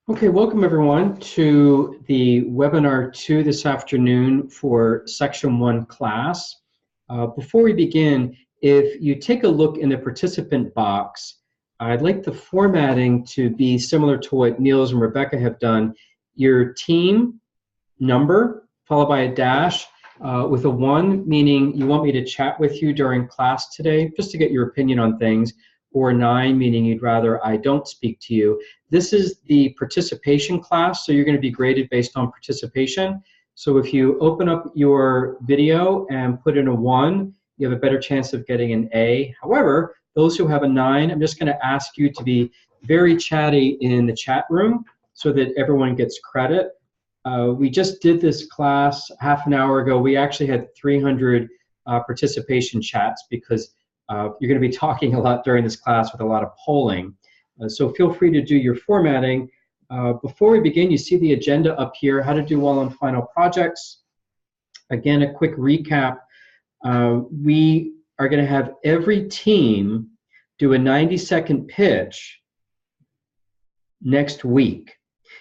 Okay, welcome everyone to the webinar 2 this afternoon for Section 1 class. Before we begin, if you take a look in the participant box, I'd like the formatting to be similar to what Niels and Rebecca have done. Your team number followed by a dash with a 1, meaning you want me to chat with you during class today just to get your opinion on things, or 9, meaning you'd rather I don't speak to you. This is the participation class, so you're going to be graded based on participation. So if you open up your video and put in a 1, you have a better chance of getting an A. However, those who have a 9, I'm just going to ask you to be very chatty in the chat room so that everyone gets credit. We just did this class half an hour ago. We actually had 300 participation chats because you're going to be talking a lot during this class with a lot of polling. So feel free to do your formatting. Before we begin, you see the agenda up here, how to do well on final projects. Again, a quick recap. We are going to have every team do a 90-second pitch next week.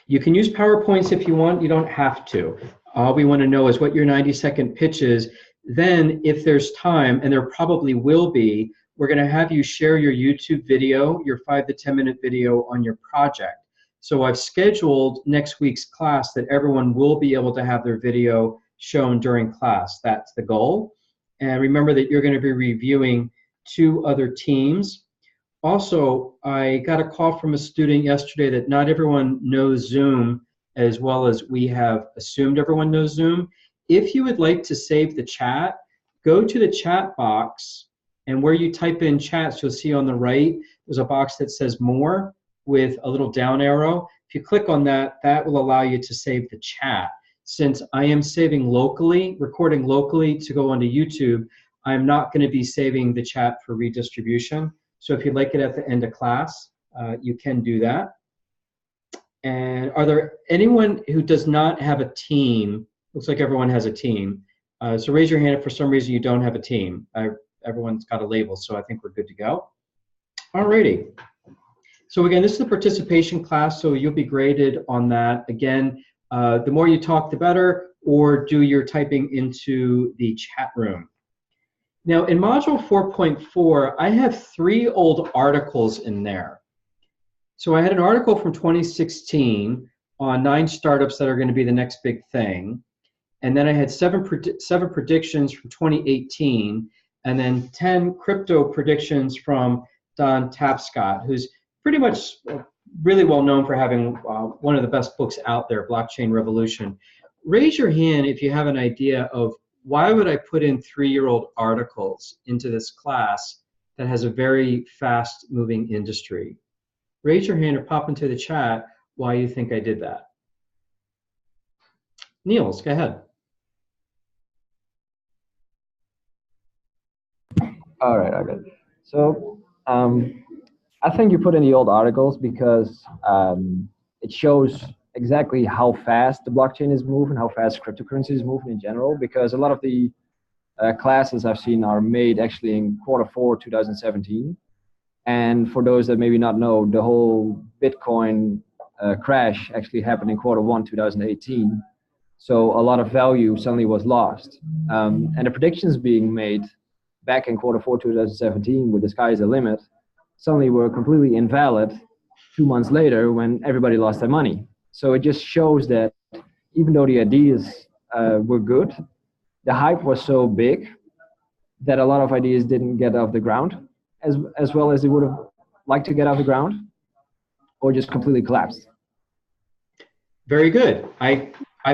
You can use PowerPoints if you want, you don't have to. All we want to know is what your 90-second pitch is. Then, if there's time, and there probably will be, we're going to have you share your YouTube video, your 5 to 10-minute video on your project. So I've scheduled next week's class that everyone will be able to have their video shown during class. That's the goal. And remember that you're going to be reviewing 2 other teams. Also, I got a call from a student yesterday that not everyone knows Zoom as well as we have assumed everyone knows Zoom. If you would like to save the chat, go to the chat box, and where you type in chats, you'll see on the right, there's a box that says more with a little down arrow. If you click on that, that will allow you to save the chat. Since I am saving locally, recording locally to go onto YouTube, I'm not going to be saving the chat for redistribution. So if you'd like it at the end of class, you can do that. And are there anyone who does not have a team? Looks like everyone has a team. So raise your hand if for some reason you don't have a team. Everyone's got a label, so I think we're good to go. Alrighty. So again, this is the participation class, so you'll be graded on that. Again, the more you talk, the better, or do your typing into the chat room. Now, in Module 4.4, I have 3 old articles in there. So I had an article from 2016 on 9 startups that are going to be the next big thing. And then I had 7 predictions from 2018, and then 10 crypto predictions from Don Tapscott, who's pretty much really well known for having one of the best books out there, Blockchain Revolution. Raise your hand if you have an idea of why would I put in 3-year-old articles into this class that has a very fast-moving industry. Raise your hand or pop into the chat why you think I did that. Niels, go ahead. All right, okay. So I think you put in the old articles because it shows exactly how fast the blockchain is moving, how fast cryptocurrency is moving in general, because a lot of the classes I've seen are made actually in Q4 2017. And for those that maybe not know, the whole Bitcoin crash actually happened in Q1 2018. So a lot of value suddenly was lost. And the predictions being made back in Q4 2017 with the sky is the limit suddenly were completely invalid 2 months later when everybody lost their money. So it just shows that even though the ideas were good, the hype was so big that a lot of ideas didn't get off the ground as well as they would have liked to get off the ground, or just completely collapsed. Very good. I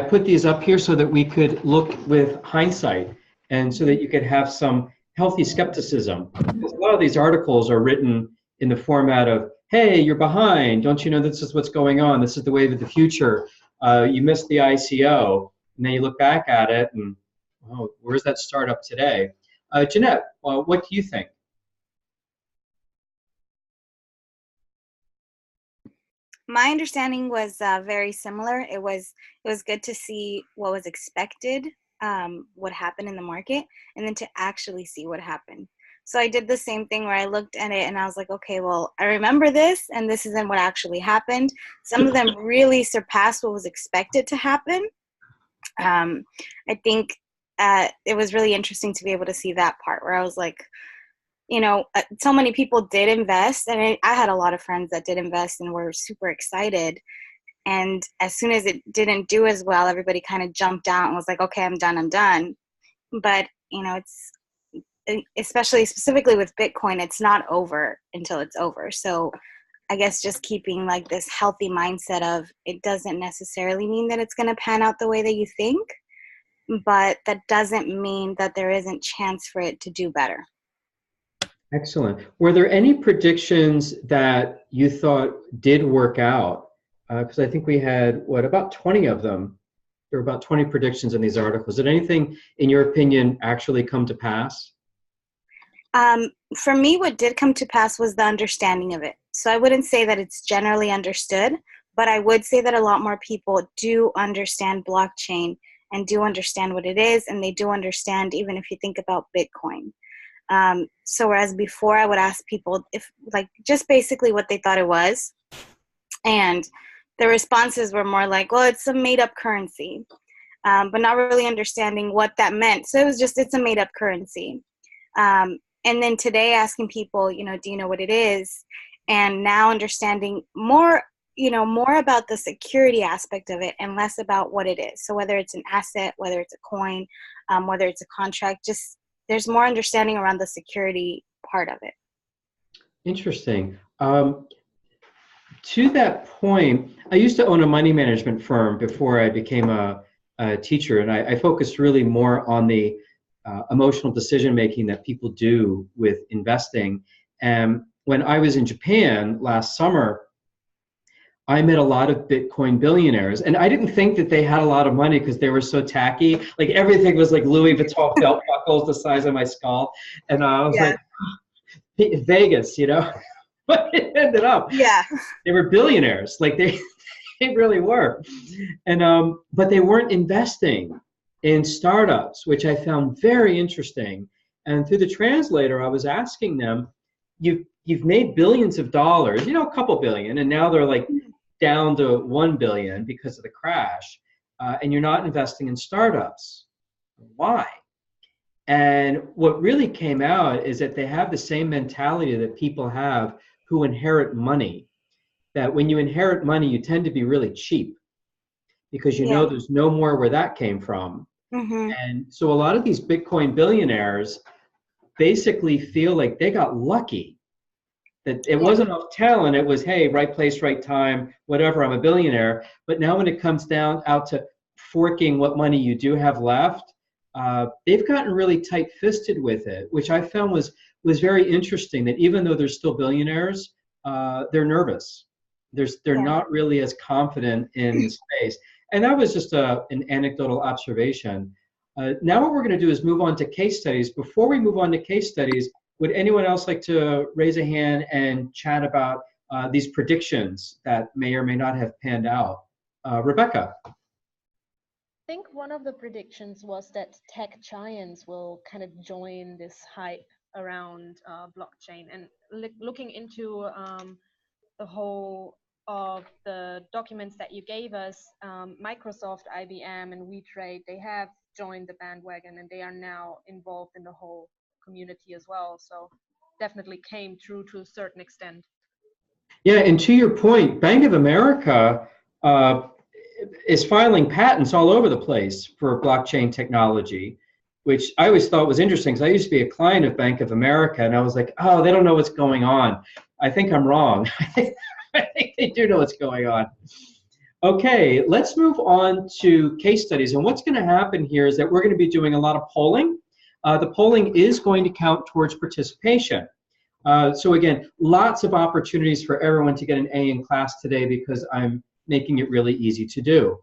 put these up here so that we could look with hindsight and so that you could have some healthy skepticism. Because a lot of these articles are written in the format of, hey, you're behind. Don't you know this is what's going on? This is the wave of the future. You missed the ICO. And then you look back at it and, oh, where's that startup today? Jeanette, what do you think? My understanding was very similar. It was good to see what was expected, what happened in the market, and then to actually see what happened. So I did the same thing where I looked at it and I was like, okay, well, I remember this and this isn't what actually happened. Some of them really surpassed what was expected to happen. I think it was really interesting to be able to see that part where I was like, so many people did invest, and I had a lot of friends that did invest and were super excited. And as soon as it didn't do as well, everybody kind of jumped out and was like, okay, I'm done. But, it's, especially specifically with Bitcoin, it's not over until it's over. So I guess just keeping like this healthy mindset of it doesn't necessarily mean that it's going to pan out the way that you think, but that doesn't mean that there isn't chance for it to do better. Excellent. Were there any predictions that you thought did work out? Because I think we had, about 20 of them. There were about 20 predictions in these articles. Did anything, in your opinion, actually come to pass? For me, what did come to pass was the understanding of it. So I wouldn't say that it's generally understood, but I would say that a lot more people do understand blockchain and do understand what it is, and they do understand even if you think about Bitcoin. So whereas before I would ask people if just basically what they thought it was, and the responses were more like, well, it's a made up currency, but not really understanding what that meant. So it was just, it's a made up currency. And then today asking people, do you know what it is? And now understanding more about the security aspect of it and less about what it is. So whether it's an asset, whether it's a coin, whether it's a contract, just there's more understanding around the security part of it. Interesting. To that point, I used to own a money management firm before I became a teacher, and I focused really more on the emotional decision making that people do with investing. And when I was in Japan last summer, I met a lot of Bitcoin billionaires, and I didn't think that they had a lot of money because they were so tacky. Like everything was like Louis Vuitton belt buckles the size of my skull, and I was like, Vegas, But it ended up, they were billionaires. Like they really were, and but they weren't investing in startups, which I found very interesting. And through the translator, I was asking them, you've made billions of dollars, a couple billion, and now they're like down to 1 billion because of the crash, and you're not investing in startups. Why? And what really came out is that they have the same mentality that people have who inherit money, that when you inherit money, you tend to be really cheap because there's no more where that came from. Mm-hmm. And so a lot of these Bitcoin billionaires basically feel like they got lucky, that it wasn't enough talent. It was, hey, right place, right time, whatever, I'm a billionaire. But now when it comes out to forking what money you do have left, they've gotten really tight-fisted with it, which I found was very interesting, that even though they're still billionaires, they're nervous. They're not really as confident in the space. And that was just an anecdotal observation. Now what we're going to do is move on to case studies. Before we move on to case studies, would anyone else like to raise a hand and chat about these predictions that may or may not have panned out? Rebecca. I think one of the predictions was that tech giants will kind of join this hype around blockchain. And looking into the whole of the documents that you gave us, Microsoft, IBM, and WeTrade, they have joined the bandwagon, and they are now involved in the whole community as well. So definitely came true to a certain extent. Yeah, and to your point, Bank of America is filing patents all over the place for blockchain technology, which I always thought was interesting because I used to be a client of Bank of America, and I was like, oh, they don't know what's going on. I think I'm wrong. I think they do know what's going on. Okay, let's move on to case studies. And what's going to happen here is that we're going to be doing a lot of polling. The polling is going to count towards participation. So again, lots of opportunities for everyone to get an A in class today because I'm making it really easy to do.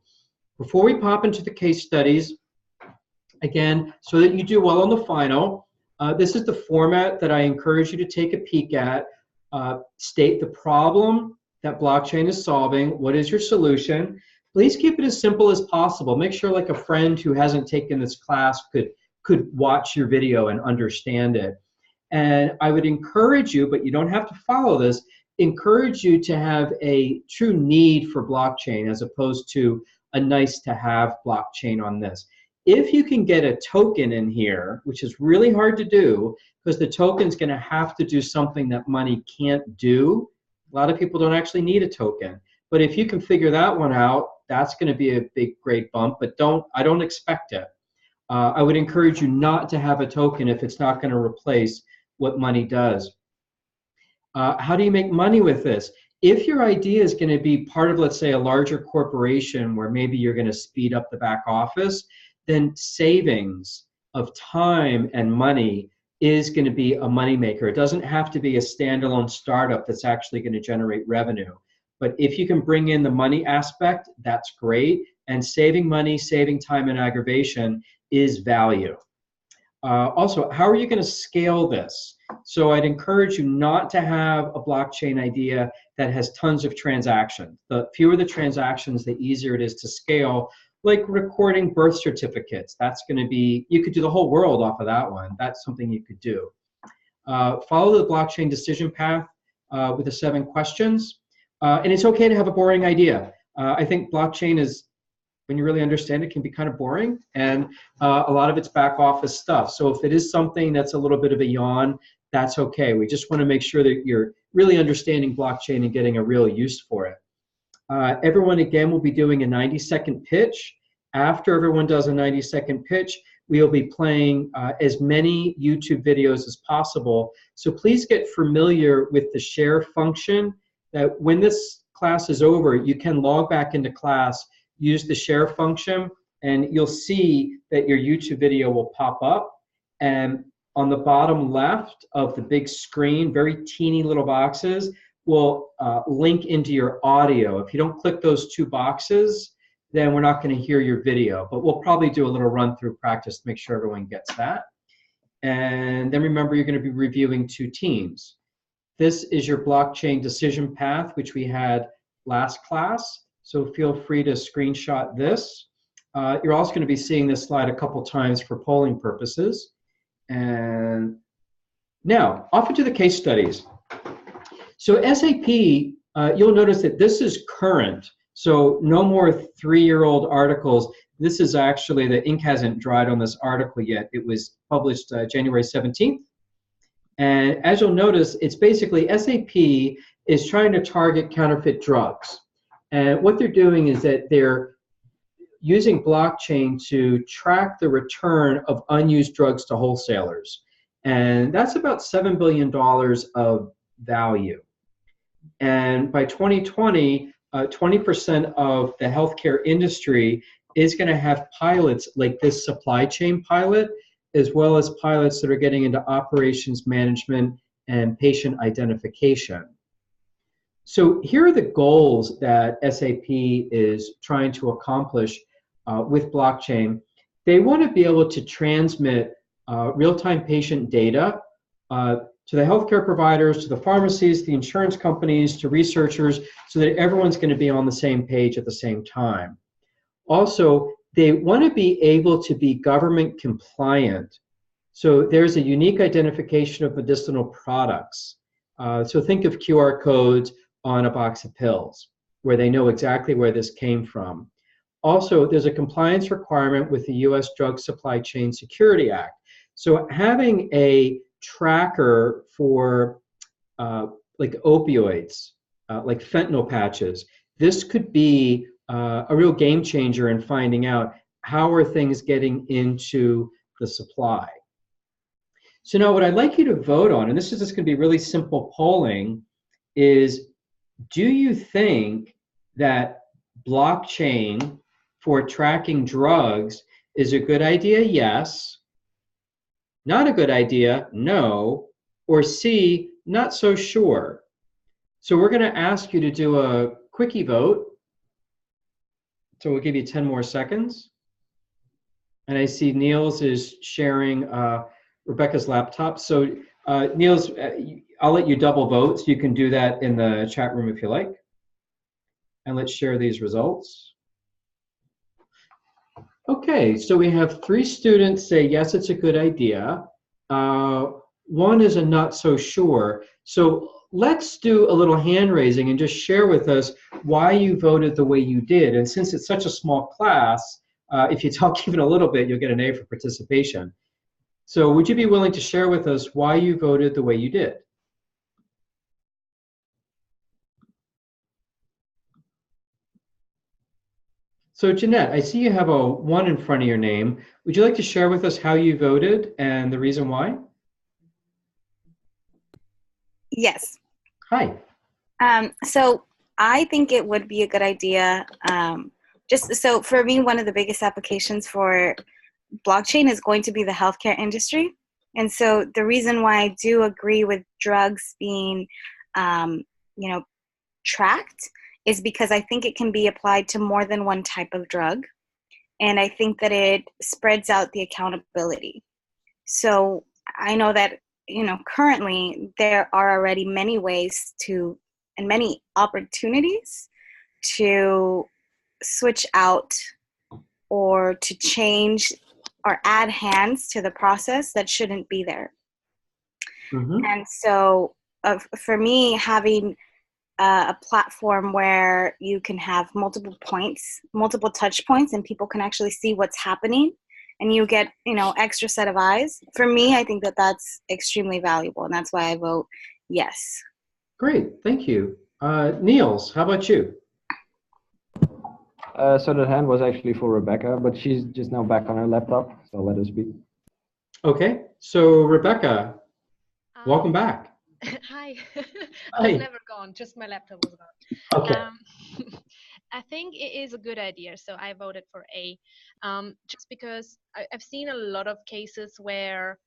Before we pop into the case studies, again, so that you do well on the final, this is the format that I encourage you to take a peek at. State the problem that blockchain is solving. What is your solution? Please keep it as simple as possible. Make sure like a friend who hasn't taken this class could watch your video and understand it. And I would encourage you, but you don't have to follow this, encourage you to have a true need for blockchain as opposed to a nice to have blockchain on this. If you can get a token in here, which is really hard to do because the token's going to have to do something that money can't do. A lot of people don't actually need a token. But if you can figure that one out, that's going to be a big, great bump. But I don't expect it. I would encourage you not to have a token if it's not going to replace what money does. How do you make money with this? If your idea is going to be part of, let's say, a larger corporation where maybe you're going to speed up the back office, then savings of time and money is going to be a moneymaker. It doesn't have to be a standalone startup that's actually going to generate revenue. But if you can bring in the money aspect, that's great. And saving money, saving time and aggravation is value. Also, how are you going to scale this? So I'd encourage you not to have a blockchain idea that has tons of transactions. The fewer the transactions, the easier it is to scale, like recording birth certificates. That's going to be, you could do the whole world off of that one. That's something you could do. Follow the blockchain decision path with the 7 questions. And it's okay to have a boring idea. I think blockchain is, when you really understand it, can be kind of boring, and a lot of it's back office stuff. So if it is something that's a little bit of a yawn, that's okay. We just want to make sure that you're really understanding blockchain and getting a real use for it. Everyone, again, will be doing a 90-second pitch. After everyone does a 90-second pitch, we'll be playing as many YouTube videos as possible. So please get familiar with the share function, that when this class is over, you can log back into class, use the share function, and you'll see that your YouTube video will pop up. And on the bottom left of the big screen, very teeny little boxes, will link into your audio. If you don't click those 2 boxes, then we're not going to hear your video. But we'll probably do a little run-through practice to make sure everyone gets that. And then remember, you're going to be reviewing 2 teams. This is your blockchain decision path, which we had last class. So feel free to screenshot this. You're also going to be seeing this slide a couple times for polling purposes. And now, off into the case studies. So SAP, you'll notice that this is current. So no more 3-year-old articles. This is actually, the ink hasn't dried on this article yet. It was published January 17th. And as you'll notice, it's basically SAP is trying to target counterfeit drugs. And what they're doing is that they're using blockchain to track the return of unused drugs to wholesalers. And that's about $7 billion of value. And by 2020, 20% of the healthcare industry is going to have pilots like this supply chain pilot, as well as pilots that are getting into operations management and patient identification. So here are the goals that SAP is trying to accomplish with blockchain. They want to be able to transmit real-time patient data to the healthcare providers, to the pharmacies, the insurance companies, to researchers, so that everyone's going to be on the same page at the same time. Also, they want to be able to be government compliant. So there's a unique identification of medicinal products. So think of QR codes on a box of pills, where they know exactly where this came from. Also, there's a compliance requirement with the U.S. Drug Supply Chain Security Act. So having a tracker for like opioids, like fentanyl patches, this could be a real game changer in finding out how are things getting into the supply. So now what I'd like you to vote on, and this is just going to be really simple polling, is do you think that blockchain for tracking drugs is a good idea? Yes. Not a good idea? No. Or C, not so sure. So we're going to ask you to do a quickie vote. So we'll give you 10 more seconds. And I see Niels is sharing Rebecca's laptop. So Niels, I'll let you double vote, so you can do that in the chat room if you like. And let's share these results. Okay, so we have 3 students say yes, it's a good idea. one is a not so sure. So let's do a little hand raising and just share with us why you voted the way you did. And since it's such a small class, if you talk even a little bit, you'll get an A for participation. So would you be willing to share with us why you voted the way you did? So Jeanette, I see you have a 1 in front of your name. Would you like to share with us how you voted and the reason why? Yes. Hi. So I think it would be a good idea. Just so for me, one of the biggest applications for blockchain is going to be the healthcare industry. And so the reason why I do agree with drugs being, tracked is because I think it can be applied to more than one type of drug. And I think that it spreads out the accountability. So I know that, currently there are already many ways to, and many opportunities to switch out or to change or add hands to the process that shouldn't be there. Mm-hmm. And so for me, having a platform where you can have multiple touch points, and people can actually see what's happening, and you get, extra set of eyes. For me, I think that that's extremely valuable, and that's why I vote yes. Great, thank you. Niels, how about you? So the hand was actually for Rebecca, but she's just now back on her laptop, so let her speak. Okay, so Rebecca, welcome back. Hi. Hi. I was never gone, just my laptop was gone. Okay. I think it is a good idea, so I voted for A. Just because I've seen a lot of cases where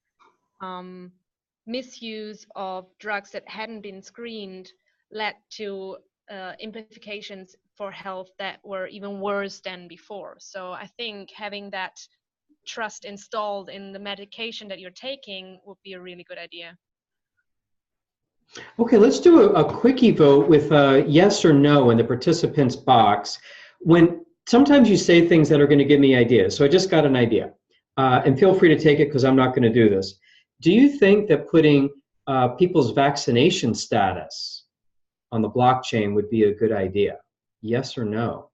misuse of drugs that hadn't been screened led to implications for health that were even worse than before. So I think having that trust installed in the medication that you're taking would be a really good idea. Okay, let's do a quickie vote with yes or no in the participants box. When sometimes you say things that are going to give me ideas, so I just got an idea, and feel free to take it because I'm not going to do this. Do you think that putting people's vaccination status on the blockchain would be a good idea? Yes or no?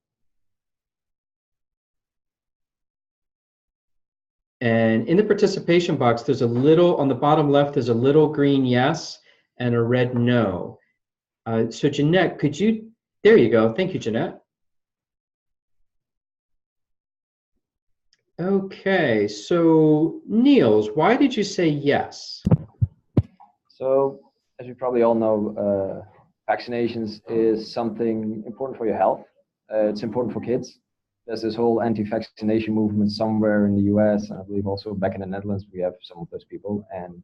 And in the participation box, there's a little, on the bottom left, there's a little green yes and a red no. So Jeanette, could you, there you go. Thank you, Jeanette. Okay, so Niels, why did you say yes? So as you probably all know, vaccinations is something important for your health. It's important for kids. There's this whole anti-vaccination movement somewhere in the US, and I believe also back in the Netherlands, we have some of those people. And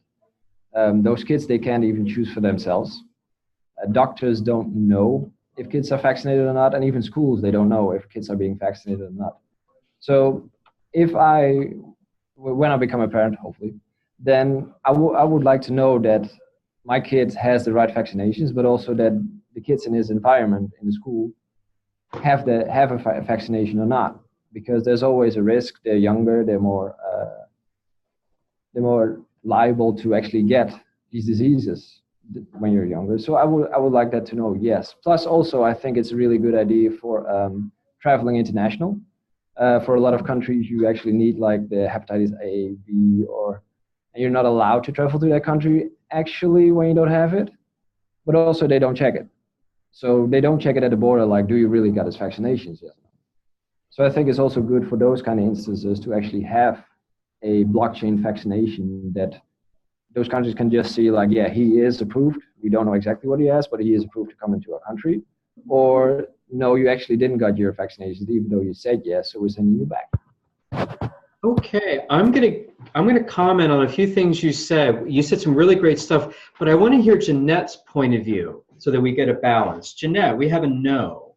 those kids, they can't even choose for themselves. Doctors don't know if kids are vaccinated or not, and even schools, they don't know if kids are being vaccinated or not. So when I become a parent, hopefully, then I would like to know that my kid has the right vaccinations, but also that the kids in his environment in the school have a vaccination or not, because there's always a risk. They're younger, they're more liable to actually get these diseases when you're younger. So I would like that to know, yes. Plus also, I think it's a really good idea for traveling international. For a lot of countries, you actually need like the hepatitis A, B, and you're not allowed to travel to that country actually when you don't have it, but also they don't check it. So they don't check it at the border, like, do you really got his vaccinations yet? So I think it's also good for those kind of instances to actually have a blockchain vaccination that those countries can just see, like, yeah, he is approved. We don't know exactly what he has, but he is approved to come into our country. Or no, you actually didn't got your vaccinations, even though you said yes, so we're sending you back. Okay, I'm gonna comment on a few things you said. You said some really great stuff, but I want to hear Jeanette's point of view so that we get a balance. Jeanette, we have a no.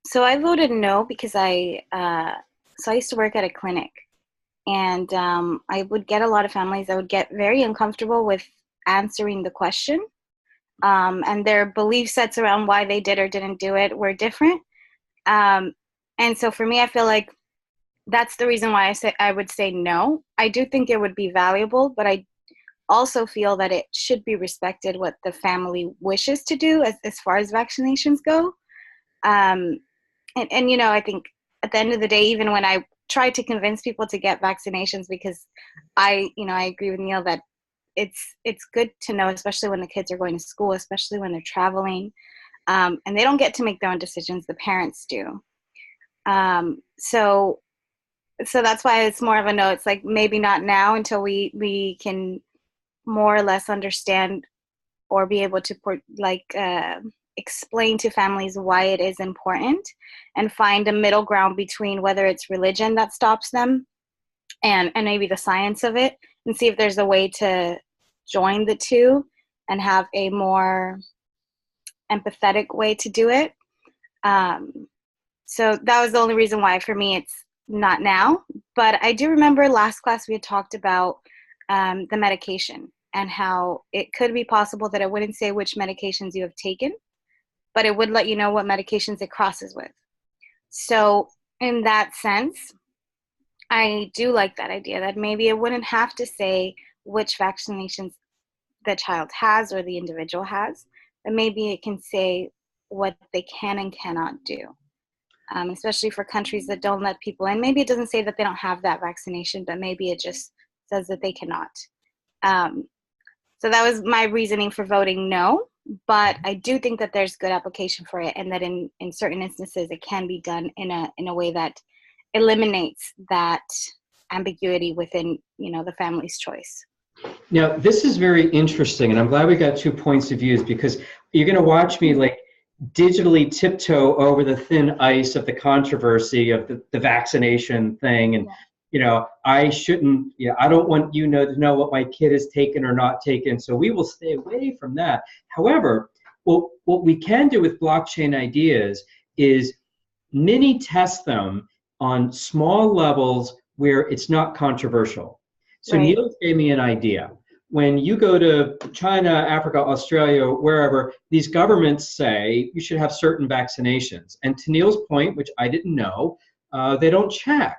So I voted no because I used to work at a clinic, and I would get a lot of families that would get very uncomfortable with answering the question, and their belief sets around why they did or didn't do it were different. And so for me, I feel like that's the reason why I would say no. I do think it would be valuable, but I also feel that it should be respected what the family wishes to do as far as vaccinations go. Um, and you know, I think at the end of the day, even when I try to convince people to get vaccinations, because I agree with Neil that it's good to know, especially when the kids are going to school, especially when they're traveling, and they don't get to make their own decisions. The parents do. So that's why it's more of a no. It's like maybe not now until we can more or less understand or be able to explain to families why it is important, and find a middle ground between whether it's religion that stops them and maybe the science of it, and see if there's a way to join the two and have a more empathetic way to do it. So that was the only reason why for me it's not now. But I do remember last class we had talked about the medication and how it could be possible that it wouldn't say which medications you have taken, but it would let you know what medications it crosses with. So in that sense, I do like that idea that maybe it wouldn't have to say which vaccinations the child has or the individual has, but maybe it can say what they can and cannot do, especially for countries that don't let people in. Maybe it doesn't say that they don't have that vaccination, but maybe it just says that they cannot. So that was my reasoning for voting no, but I do think that there's good application for it, and that in certain instances it can be done in a way that eliminates that ambiguity within, the family's choice. Now, this is very interesting, and I'm glad we got 2 points of views, because you're going to watch me like digitally tiptoe over the thin ice of the controversy of the vaccination thing. And, I shouldn't, I don't want to know what my kid has taken or not taken. So we will stay away from that. However, what we can do with blockchain ideas is mini test them on small levels where it's not controversial. So Right. Neil gave me an idea. When you go to China, Africa, Australia, wherever, these governments say you should have certain vaccinations. And to Neil's point, which I didn't know, they don't check.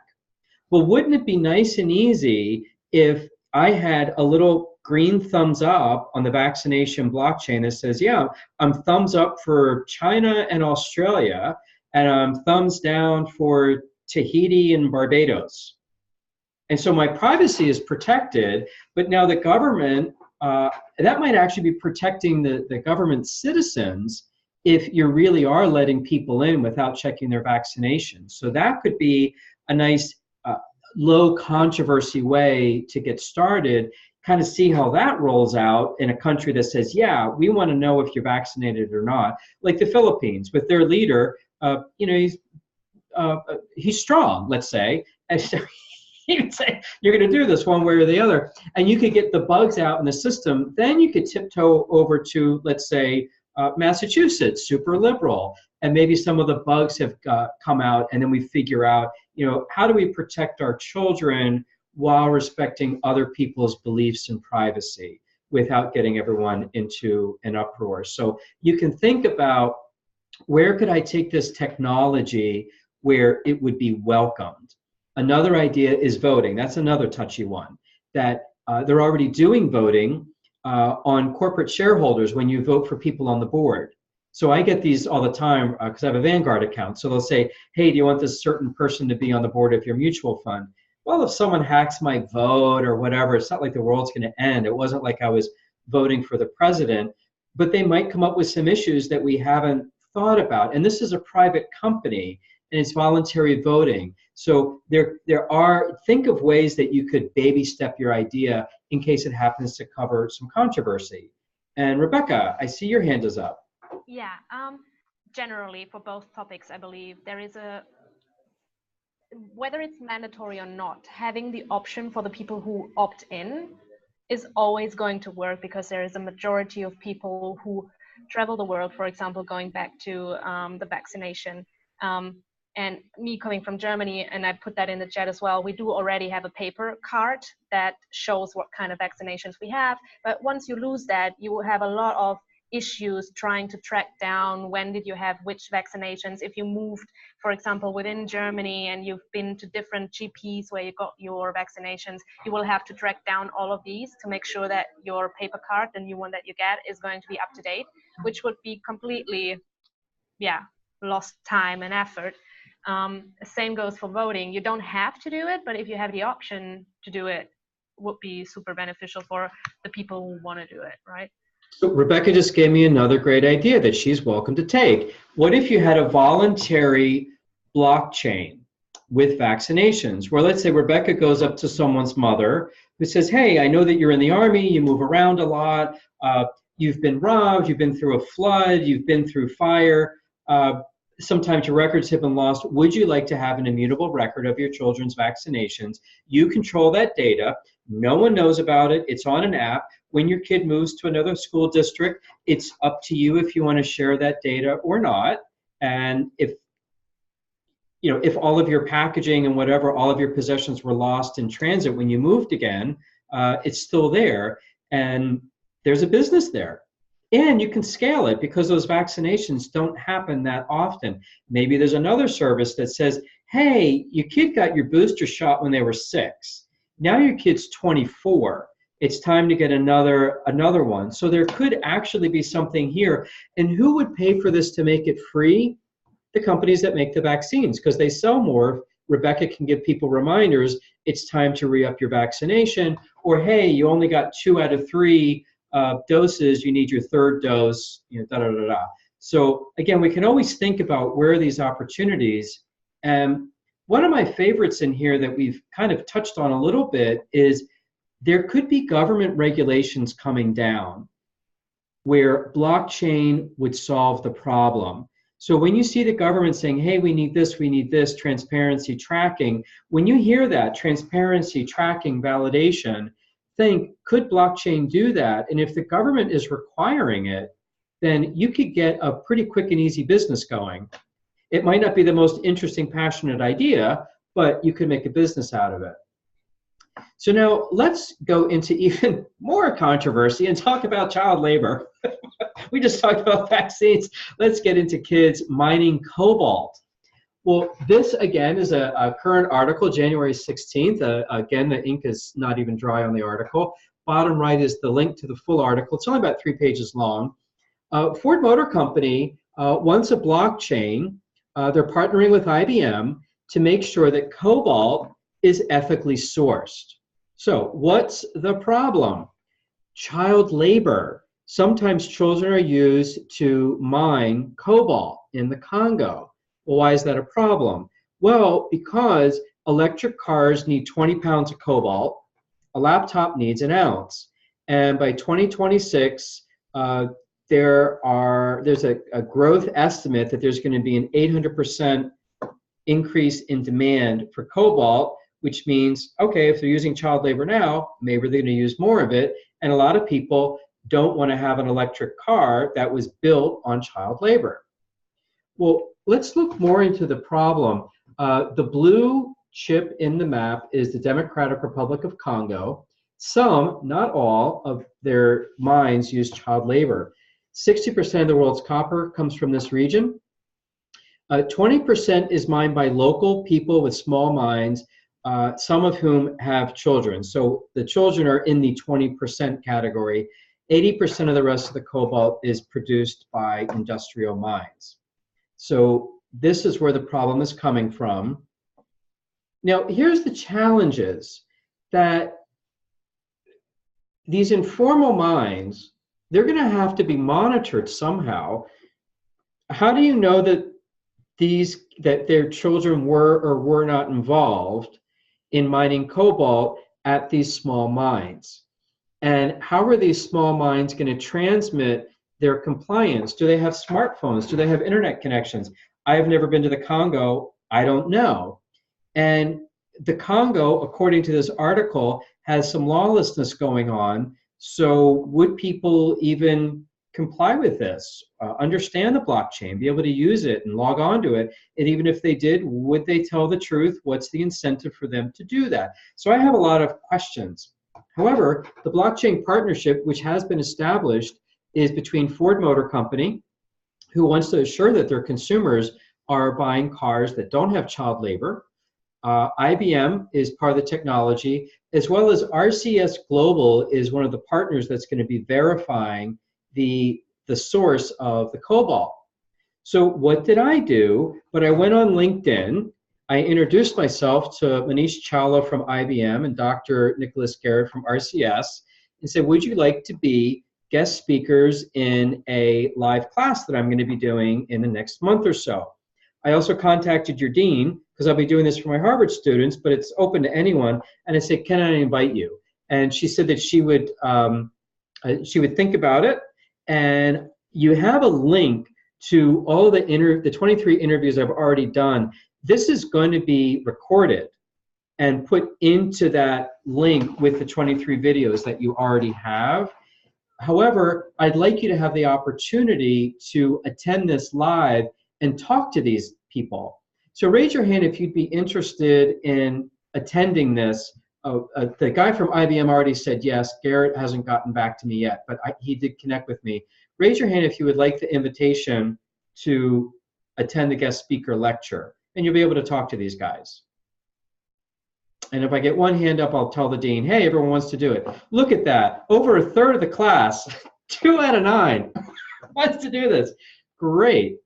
Well, wouldn't it be nice and easy if I had a little green thumbs up on the vaccination blockchain that says, yeah, I'm thumbs up for China and Australia, and I'm thumbs down for Tahiti and Barbados. And so my privacy is protected, but now the government, that might actually be protecting the government's citizens if you really are letting people in without checking their vaccinations. So that could be a nice low controversy way to get started, kind of see how that rolls out in a country that says, yeah, we want to know if you're vaccinated or not. Like the Philippines with their leader, he's strong, let's say, and so he would say, you're going to do this one way or the other, and you could get the bugs out in the system. Then you could tiptoe over to, let's say, Massachusetts, super liberal, and maybe some of the bugs have come out, and then we figure out, how do we protect our children while respecting other people's beliefs and privacy without getting everyone into an uproar. So you can think about, where could I take this technology where it would be welcomed? Another idea is voting. That's another touchy one, that they're already doing voting on corporate shareholders when you vote for people on the board. So I get these all the time because I have a Vanguard account. So they'll say, hey, do you want this certain person to be on the board of your mutual fund? Well, if someone hacks my vote or whatever, it's not like the world's going to end. It wasn't like I was voting for the president, but they might come up with some issues that we haven't thought about. And this is a private company, and it's voluntary voting. So there are, think of ways that you could baby step your idea in case it happens to cover some controversy. And Rebecca, I see your hand is up. Yeah, generally for both topics, I believe there is whether it's mandatory or not, having the option for the people who opt in is always going to work, because there is a majority of people who travel the world, for example, going back to the vaccination. And me coming from Germany, and I put that in the chat as well, we do already have a paper card that shows what kind of vaccinations we have. But once you lose that, you will have a lot of issues trying to track down when did you have which vaccinations. If you moved, for example, within Germany and you've been to different GPs where you got your vaccinations, you will have to track down all of these to make sure that your paper card, the new one that you get, is going to be up to date, which would be completely, lost time and effort. Same goes for voting. You don't have to do it, but if you have the option to do it, would be super beneficial for the people who want to do it, right? So Rebecca just gave me another great idea that she's welcome to take. What if you had a voluntary blockchain with vaccinations, where let's say Rebecca goes up to someone's mother who says, hey, I know that you're in the Army, you move around a lot, you've been robbed, you've been through a flood, you've been through fire, sometimes your records have been lost. Would you like to have an immutable record of your children's vaccinations? You control that data. No one knows about it. It's on an app. When your kid moves to another school district, it's up to you if you want to share that data or not. And if all of your packaging and whatever, all of your possessions were lost in transit when you moved again, it's still there. And there's a business there. And you can scale it because those vaccinations don't happen that often. Maybe there's another service that says, hey, your kid got your booster shot when they were 6. Now your kid's 24. It's time to get another one. So there could actually be something here. And who would pay for this to make it free? The companies that make the vaccines, because they sell more. Rebecca can give people reminders, it's time to re-up your vaccination, or hey, you only got 2 out of 3 doses, you need your 3rd dose, So again, we can always think about where are these opportunities. And one of my favorites in here that we've kind of touched on a little bit is there could be government regulations coming down where blockchain would solve the problem. So when you see the government saying, hey, we need this, transparency, tracking, when you hear that, transparency, tracking, validation, think, could blockchain do that? And if the government is requiring it, then you could get a pretty quick and easy business going. It might not be the most interesting, passionate idea, but you could make a business out of it. So now let's go into even more controversy and talk about child labor. We just talked about vaccines. Let's get into kids mining cobalt. Well, this again is a current article, January 16th. Again, the ink is not even dry on the article. Bottom right is the link to the full article. It's only about 3 pages long. Ford Motor Company wants a blockchain. They're partnering with IBM to make sure that cobalt is ethically sourced. So what's the problem? Child labor. Sometimes children are used to mine cobalt in the Congo. Well, why is that a problem? Well, because electric cars need 20 pounds of cobalt, a laptop needs 1 ounce. And by 2026, there's a growth estimate that there's going to be an 800% increase in demand for cobalt, which means, okay, if they're using child labor now, maybe they're going to use more of it. And a lot of people don't want to have an electric car that was built on child labor. Well, let's look more into the problem. The blue chip in the map is the Democratic Republic of Congo. Some, not all, of their mines use child labor. 60% of the world's copper comes from this region. 20% is mined by local people with small mines, some of whom have children. So the children are in the 20% category. 80% of the rest of the cobalt is produced by industrial mines. So this is where the problem is coming from. Now, here's the challenges that these informal mines, they're going to have to be monitored somehow. How do you know that their children were or were not involved in mining cobalt at these small mines? And how are these small mines going to transmit their compliance? Do they have smartphones? Do they have internet connections? I have never been to the Congo. I don't know. And the Congo, according to this article, has some lawlessness going on. So would people even comply with this, understand the blockchain, be able to use it and log on to it? And even if they did, would they tell the truth? What's the incentive for them to do that? So I have a lot of questions. However, the blockchain partnership, which has been established, is between Ford Motor Company, who wants to assure that their consumers are buying cars that don't have child labor. IBM is part of the technology, as well as RCS Global is one of the partners that's going to be verifying the source of the cobalt. So what did I do? But I went on LinkedIn. I introduced myself to Manish Chawla from IBM and Dr. Nicholas Garrett from RCS and said, would you like to be guest speakers in a live class that I'm going to be doing in the next month or so? I also contacted your dean, because I'll be doing this for my Harvard students, but it's open to anyone. And I said, can I invite you? And she said that she would think about it. And you have a link to all the 23 interviews I've already done. This is going to be recorded and put into that link with the 23 videos that you already have. However, I'd like you to have the opportunity to attend this live and talk to these people. So raise your hand if you'd be interested in attending this. The guy from IBM already said yes. Garrett hasn't gotten back to me yet, but he did connect with me. Raise your hand if you would like the invitation to attend the guest speaker lecture, and you'll be able to talk to these guys. And if I get one hand up, I'll tell the dean, hey, everyone wants to do it. Look at that. Over a third of the class, 2 out of 9 wants to do this. Great.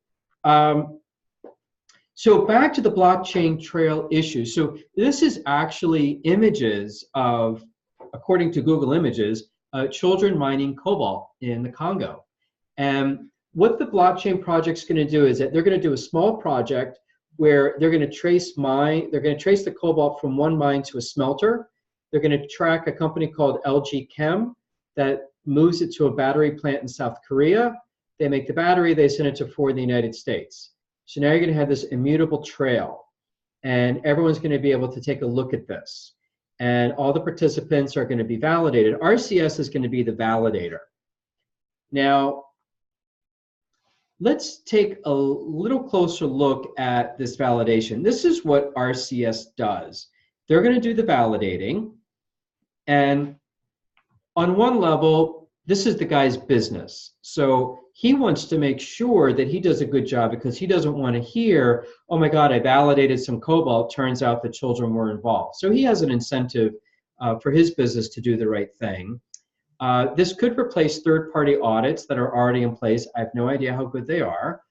So back to the blockchain trail issue. So this is actually images of, according to Google Images, children mining cobalt in the Congo. And what the blockchain project's going to do is that they're going to do a small project where they're going to trace the cobalt from one mine to a smelter. They're going to track a company called LG Chem that moves it to a battery plant in South Korea. They make the battery, they send it to Ford in the United States. So now you're going to have this immutable trail, and everyone's going to be able to take a look at this. And all the participants are going to be validated. RCS is going to be the validator. Now, let's take a little closer look at this validation. This is what RCS does. They're going to do the validating, and on one level, this is the guy's business. So he wants to make sure that he does a good job, because he doesn't want to hear, oh my God, I validated some cobalt, turns out the children were involved. So he has an incentive for his business to do the right thing. This could replace third-party audits that are already in place. I have no idea how good they are.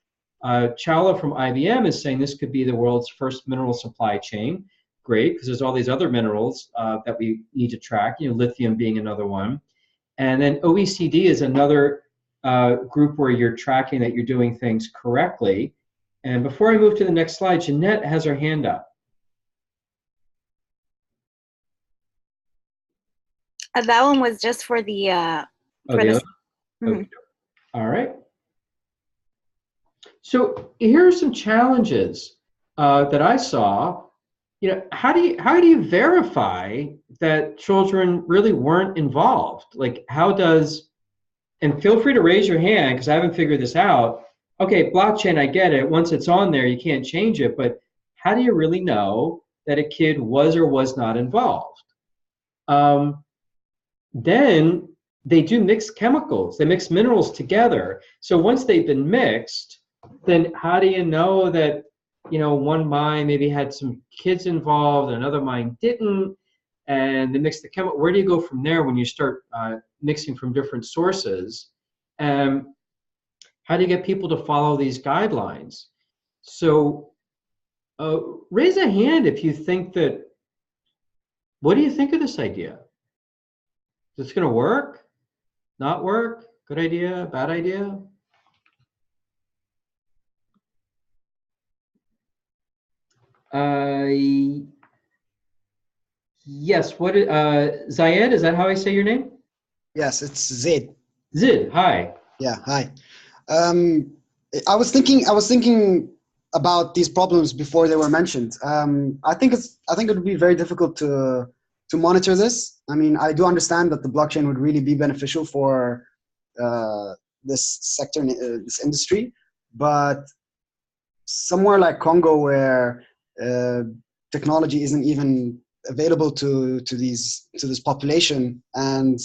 Chawla from IBM is saying this could be the world's first mineral supply chain. Great, because there's all these other minerals that we need to track, lithium being another one. And then OECD is another group where you're tracking that you're doing things correctly. And before I move to the next slide, Jeanette has her hand up. That one was just for the Okay. All right. So here are some challenges that I saw. How do you verify that children really weren't involved? Like, and feel free to raise your hand, because I haven't figured this out. Okay, blockchain, I get it. Once it's on there, you can't change it. But how do you really know that a kid was or was not involved? Then they do mix chemicals. They mix minerals together. So once they've been mixed, then how do you know that, one mine maybe had some kids involved, another mine didn't, and they mix the chemical? Where do you go from there when you start mixing from different sources? How do you get people to follow these guidelines? So raise a hand if you think that, what do you think of this idea? Is this going to work? Not work? Good idea? Bad idea? Yes. Zayed, is that how I say your name? Yes, it's Zaid. Zid, hi. Yeah, hi. I was thinking about these problems before they were mentioned. I think it would be very difficult to monitor this. I mean, I do understand that the blockchain would really be beneficial for this sector, this industry, but somewhere like Congo, where technology isn't even available to this population, and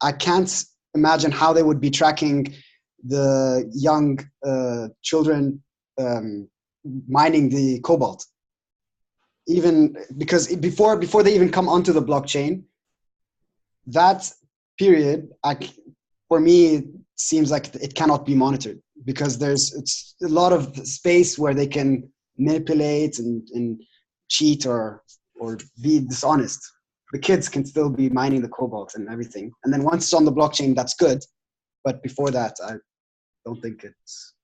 I can't imagine how they would be tracking the young children mining the cobalt. Even because before they even come onto the blockchain, that period, for me, seems like it cannot be monitored, because it's a lot of space where they can manipulate and cheat or be dishonest. The kids can still be mining the cobalt and everything. And then once it's on the blockchain, that's good. But before that, I don't think it's...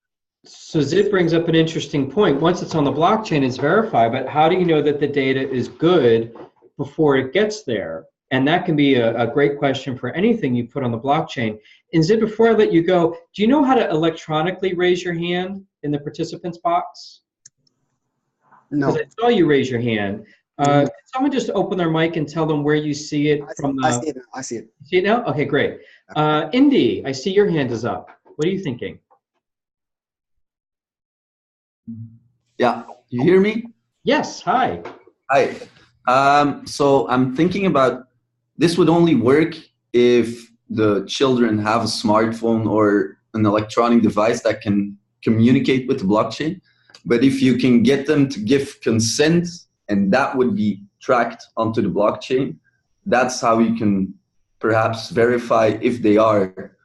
So Zid brings up an interesting point. Once it's on the blockchain, it's verified, but how do you know that the data is good before it gets there? And that can be a great question for anything you put on the blockchain. And Zid, before I let you go, do you know how to electronically raise your hand in the participants box? No. Because I saw you raise your hand. Can someone just open their mic and tell them where you see it from the... I see it now. I see it. See it now? Okay, great. Indy, I see your hand is up. What are you thinking? Yeah, you hear me? Yes, hi. Hi. So I'm thinking about, this would only work if the children have a smartphone or an electronic device that can communicate with the blockchain. But if you can get them to give consent, and that would be tracked onto the blockchain, that's how you can perhaps verify if they are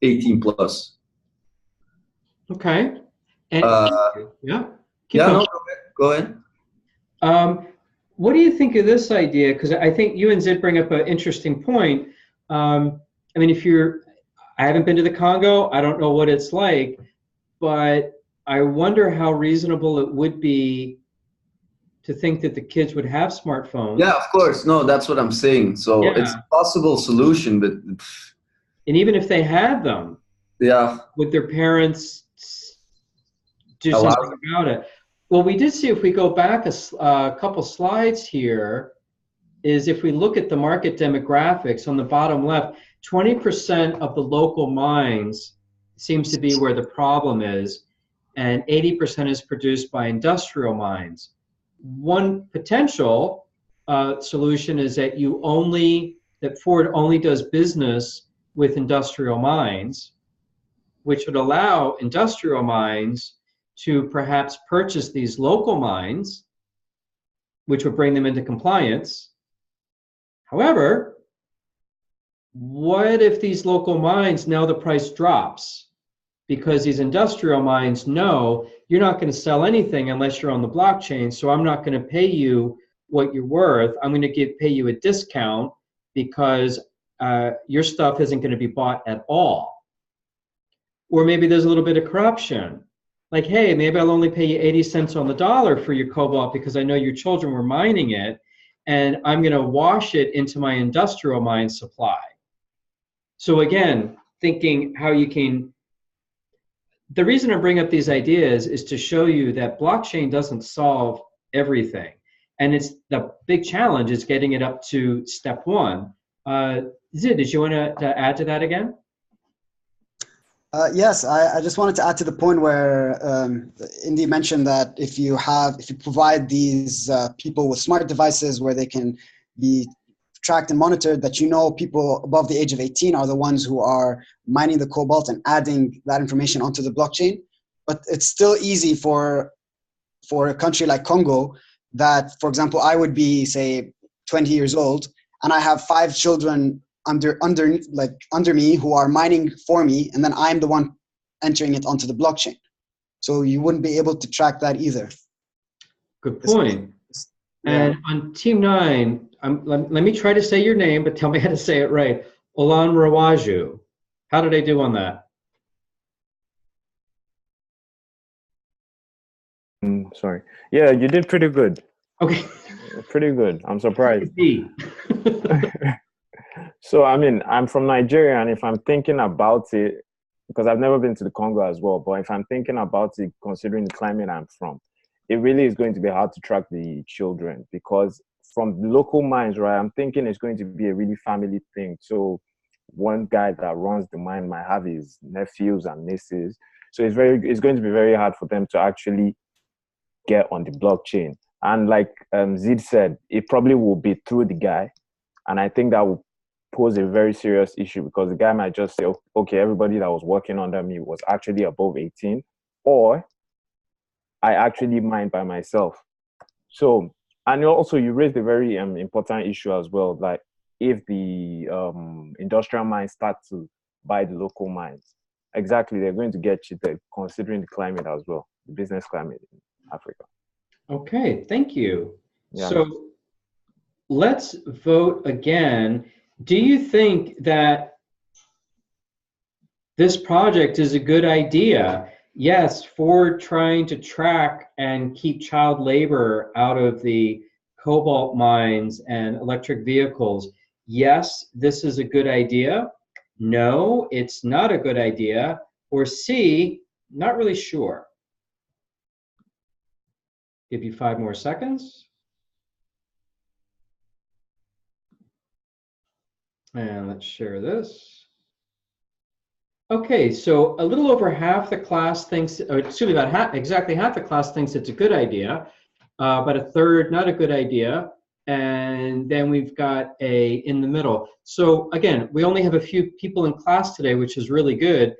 18 plus. Okay. And, yeah. Yeah, no, go ahead. What do you think of this idea? Because I think you and Zid bring up an interesting point. I mean, I haven't been to the Congo. I don't know what it's like, but I wonder how reasonable it would be to think that the kids would have smartphones. Yeah, of course. No, that's what I'm saying. So Yeah. it's a possible solution, but... And even if they had them, yeah, would their parents do something about it? Well, we did see, if we go back a couple slides here, is if we look at the market demographics on the bottom left, 20% of the local mines seems to be where the problem is, and 80% is produced by industrial mines. One potential solution is that Ford only does business with industrial mines, which would allow industrial mines to perhaps purchase these local mines, which would bring them into compliance. However, what if these local mines, now the price drops? Because these industrial mines know you're not going to sell anything unless you're on the blockchain, so I'm not going to pay you what you're worth. I'm going to pay you a discount because your stuff isn't going to be bought at all. Or maybe there's a little bit of corruption. Like, hey, maybe I'll only pay you 80 cents on the dollar for your cobalt because I know your children were mining it, and I'm going to wash it into my industrial mine supply. So again, thinking how you can... The reason I bring up these ideas is to show you that blockchain doesn't solve everything. And it's the big challenge is getting it up to step one. Zid, did you want to add to that again? Yes, I just wanted to add to the point where Indy mentioned that if you provide these people with smart devices where they can be tracked and monitored, that people above the age of 18 are the ones who are mining the cobalt and adding that information onto the blockchain. But it's still easy for a country like Congo that, for example, I would be, say, 20 years old, and I have 5 children under me who are mining for me, and then I'm the one entering it onto the blockchain. So you wouldn't be able to track that either. Good point. And on Team 9, let me try to say your name, but tell me how to say it right. Olan Rawaju. How did I do on that? Sorry. Yeah, you did pretty good. Okay. Pretty good. I'm surprised. So, I mean, I'm from Nigeria, and if I'm thinking about it, because I've never been to the Congo as well, but if I'm thinking about it, considering the climate I'm from, it really is going to be hard to track the children, because from the local mines, right, I'm thinking it's going to be a really family thing. So one guy that runs the mine might have his nephews and nieces. So it's going to be very hard for them to actually get on the blockchain. And like Zid said, it probably will be through the guy. And I think that will pose a very serious issue, because the guy might just say, okay, everybody that was working under me was actually above 18, or I actually mined by myself. So, and also you raised a very important issue as well, like if the industrial mines start to buy the local mines, exactly, they're going to get cheated, considering the climate as well, the business climate in Africa. Okay, thank you. Yeah. So let's vote again. Do you think that this project is a good idea? Yes, for trying to track and keep child labor out of the cobalt mines and electric vehicles. Yes, this is a good idea. No, it's not a good idea. Or C, not really sure. Give you 5 more seconds. And let's share this. Okay, so a little over half the class thinks, or excuse me, about half, exactly half the class thinks it's a good idea, but a third not a good idea, and then we've got a in the middle. So again, we only have a few people in class today, which is really good.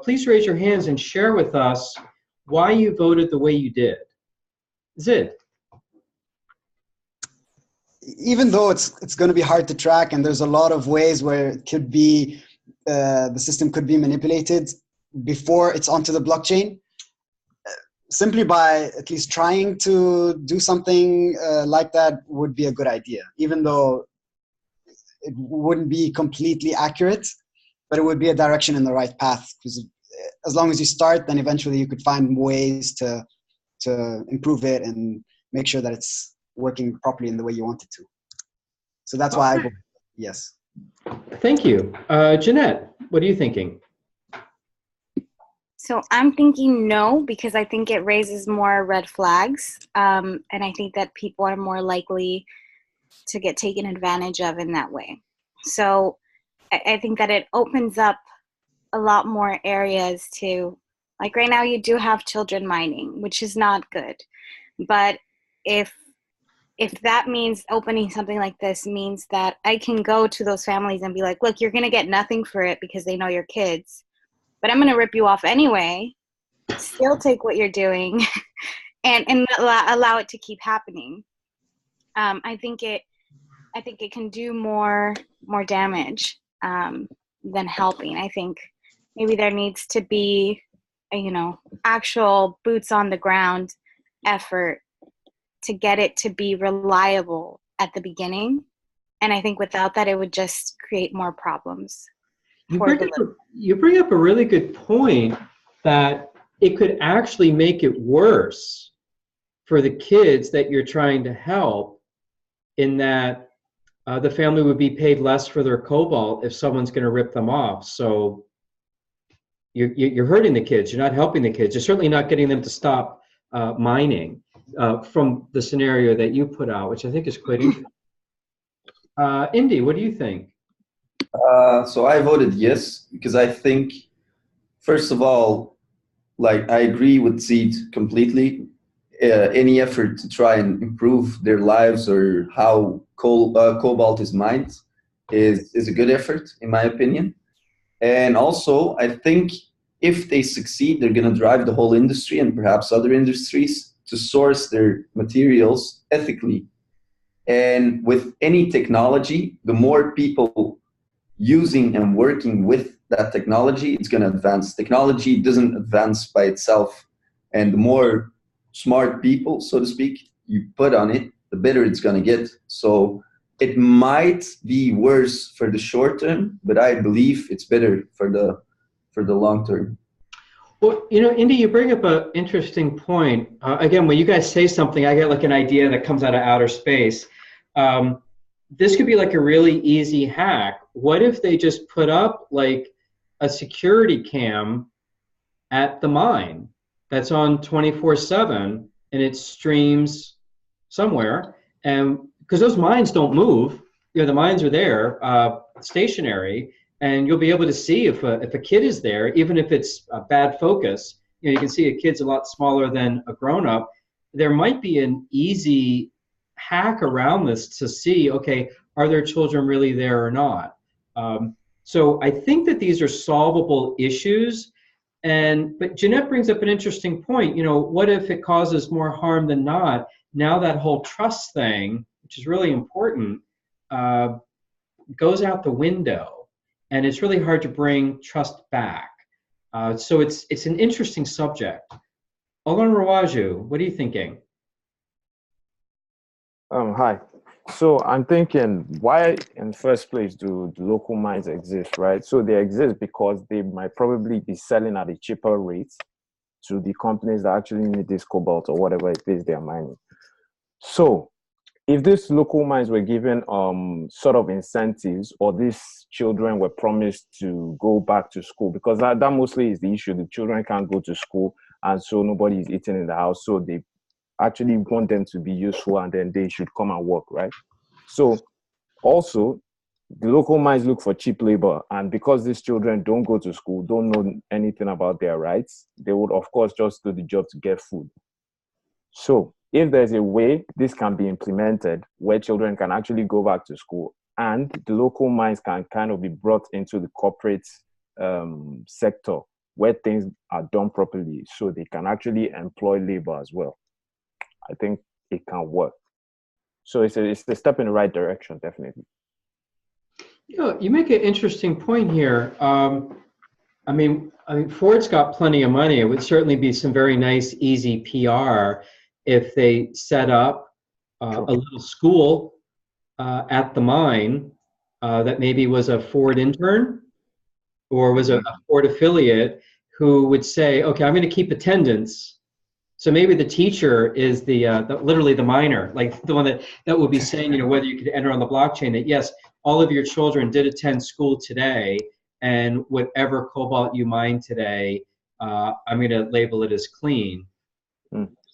Please raise your hands and share with us why you voted the way you did. Zid. Even though it's going to be hard to track, and there's a lot of ways where it could be the system could be manipulated before it's onto the blockchain, simply by at least trying to do something like that would be a good idea, even though it wouldn't be completely accurate, but it would be a direction in the right path, because as long as you start, then eventually you could find ways to improve it and make sure that it's working properly in the way you want it to. So that's why I vote yes. Thank you. Jeanette, what are you thinking? So I'm thinking no, because I think it raises more red flags. And I think that people are more likely to get taken advantage of in that way. So I think that it opens up a lot more areas to, like right now you do have children mining, which is not good. But if that means opening something like this means that I can go to those families and be like, look, you're going to get nothing for it because they know your kids, but I'm going to rip you off anyway, still take what you're doing and allow it to keep happening. I think it can do more damage than helping. I think maybe there needs to be actual boots on the ground effort to get it to be reliable at the beginning. And I think without that, it would just create more problems. You bring up a really good point, that it could actually make it worse for the kids that you're trying to help, in that the family would be paid less for their cobalt if someone's going to rip them off. So you're hurting the kids. You're not helping the kids. You're certainly not getting them to stop mining from the scenario that you put out, which I think is quite interesting. Indy, what do you think? So I voted yes, because I think, first of all, like I agree with Seed completely. Any effort to try and improve their lives or how cobalt is mined is a good effort, in my opinion. And also, I think if they succeed, they're going to drive the whole industry and perhaps other industries to source their materials ethically. And with any technology, the more people using and working with that technology, it's going to advance. Technology doesn't advance by itself. And the more smart people, so to speak, you put on it, the better it's going to get. So it might be worse for the short term, but I believe it's better for the long term. Well, Indy, you bring up an interesting point. Again, when you guys say something, I get like an idea that comes out of outer space. This could be like a really easy hack. What if they just put up like a security cam at the mine that's on 24/7, and it streams somewhere? And because those mines don't move, the mines are there, stationary, and you'll be able to see if a kid is there, even if it's a bad focus. You can see a kid's a lot smaller than a grown-up. There might be an easy hack around this to see, okay, are there children really there or not? So I think that these are solvable issues. But Jeanette brings up an interesting point. What if it causes more harm than not? Now that whole trust thing, which is really important, goes out the window, and it's really hard to bring trust back. So it's an interesting subject. Olan Rawaju, what are you thinking? Hi. So I'm thinking, why in the first place do the local mines exist, right? So they exist because they might probably be selling at a cheaper rate to the companies that actually need this cobalt or whatever it is they're mining. So if these local mines were given sort of incentives, or these children were promised to go back to school, because that mostly is the issue. The children can't go to school, and so nobody is eating in the house. So they actually want them to be useful, and then they should come and work, right? So also, the local mines look for cheap labor, and because these children don't go to school, don't know anything about their rights, they would of course just do the job to get food. So if there's a way this can be implemented where children can actually go back to school, and the local mines can kind of be brought into the corporate sector where things are done properly, so they can actually employ labor as well, I think it can work. So it's a step in the right direction, definitely. You make an interesting point here. I mean, Ford's got plenty of money. It would certainly be some very nice, easy PR if they set up a little school at the mine that maybe was a Ford intern or was a Ford affiliate who would say, okay, I'm going to keep attendance. So maybe the teacher is literally the miner, like the one that would be saying, whether you could enter on the blockchain that yes, all of your children did attend school today, and whatever cobalt you mine today, I'm going to label it as clean.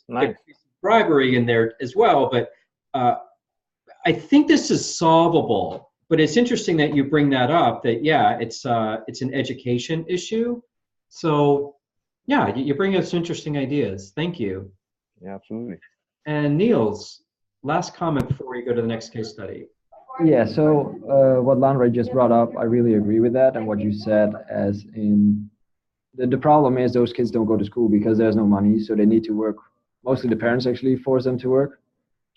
Nice. Bribery in there as well, but I think this is solvable. But it's interesting that you bring that up. That yeah, it's an education issue. So yeah, you bring us interesting ideas. Thank you. Yeah, absolutely. And Niels, last comment before we go to the next case study. Yeah, so what Landry just brought up, I really agree with that. And what you said, as in the problem is those kids don't go to school because there's no money, so they need to work. Mostly the parents actually force them to work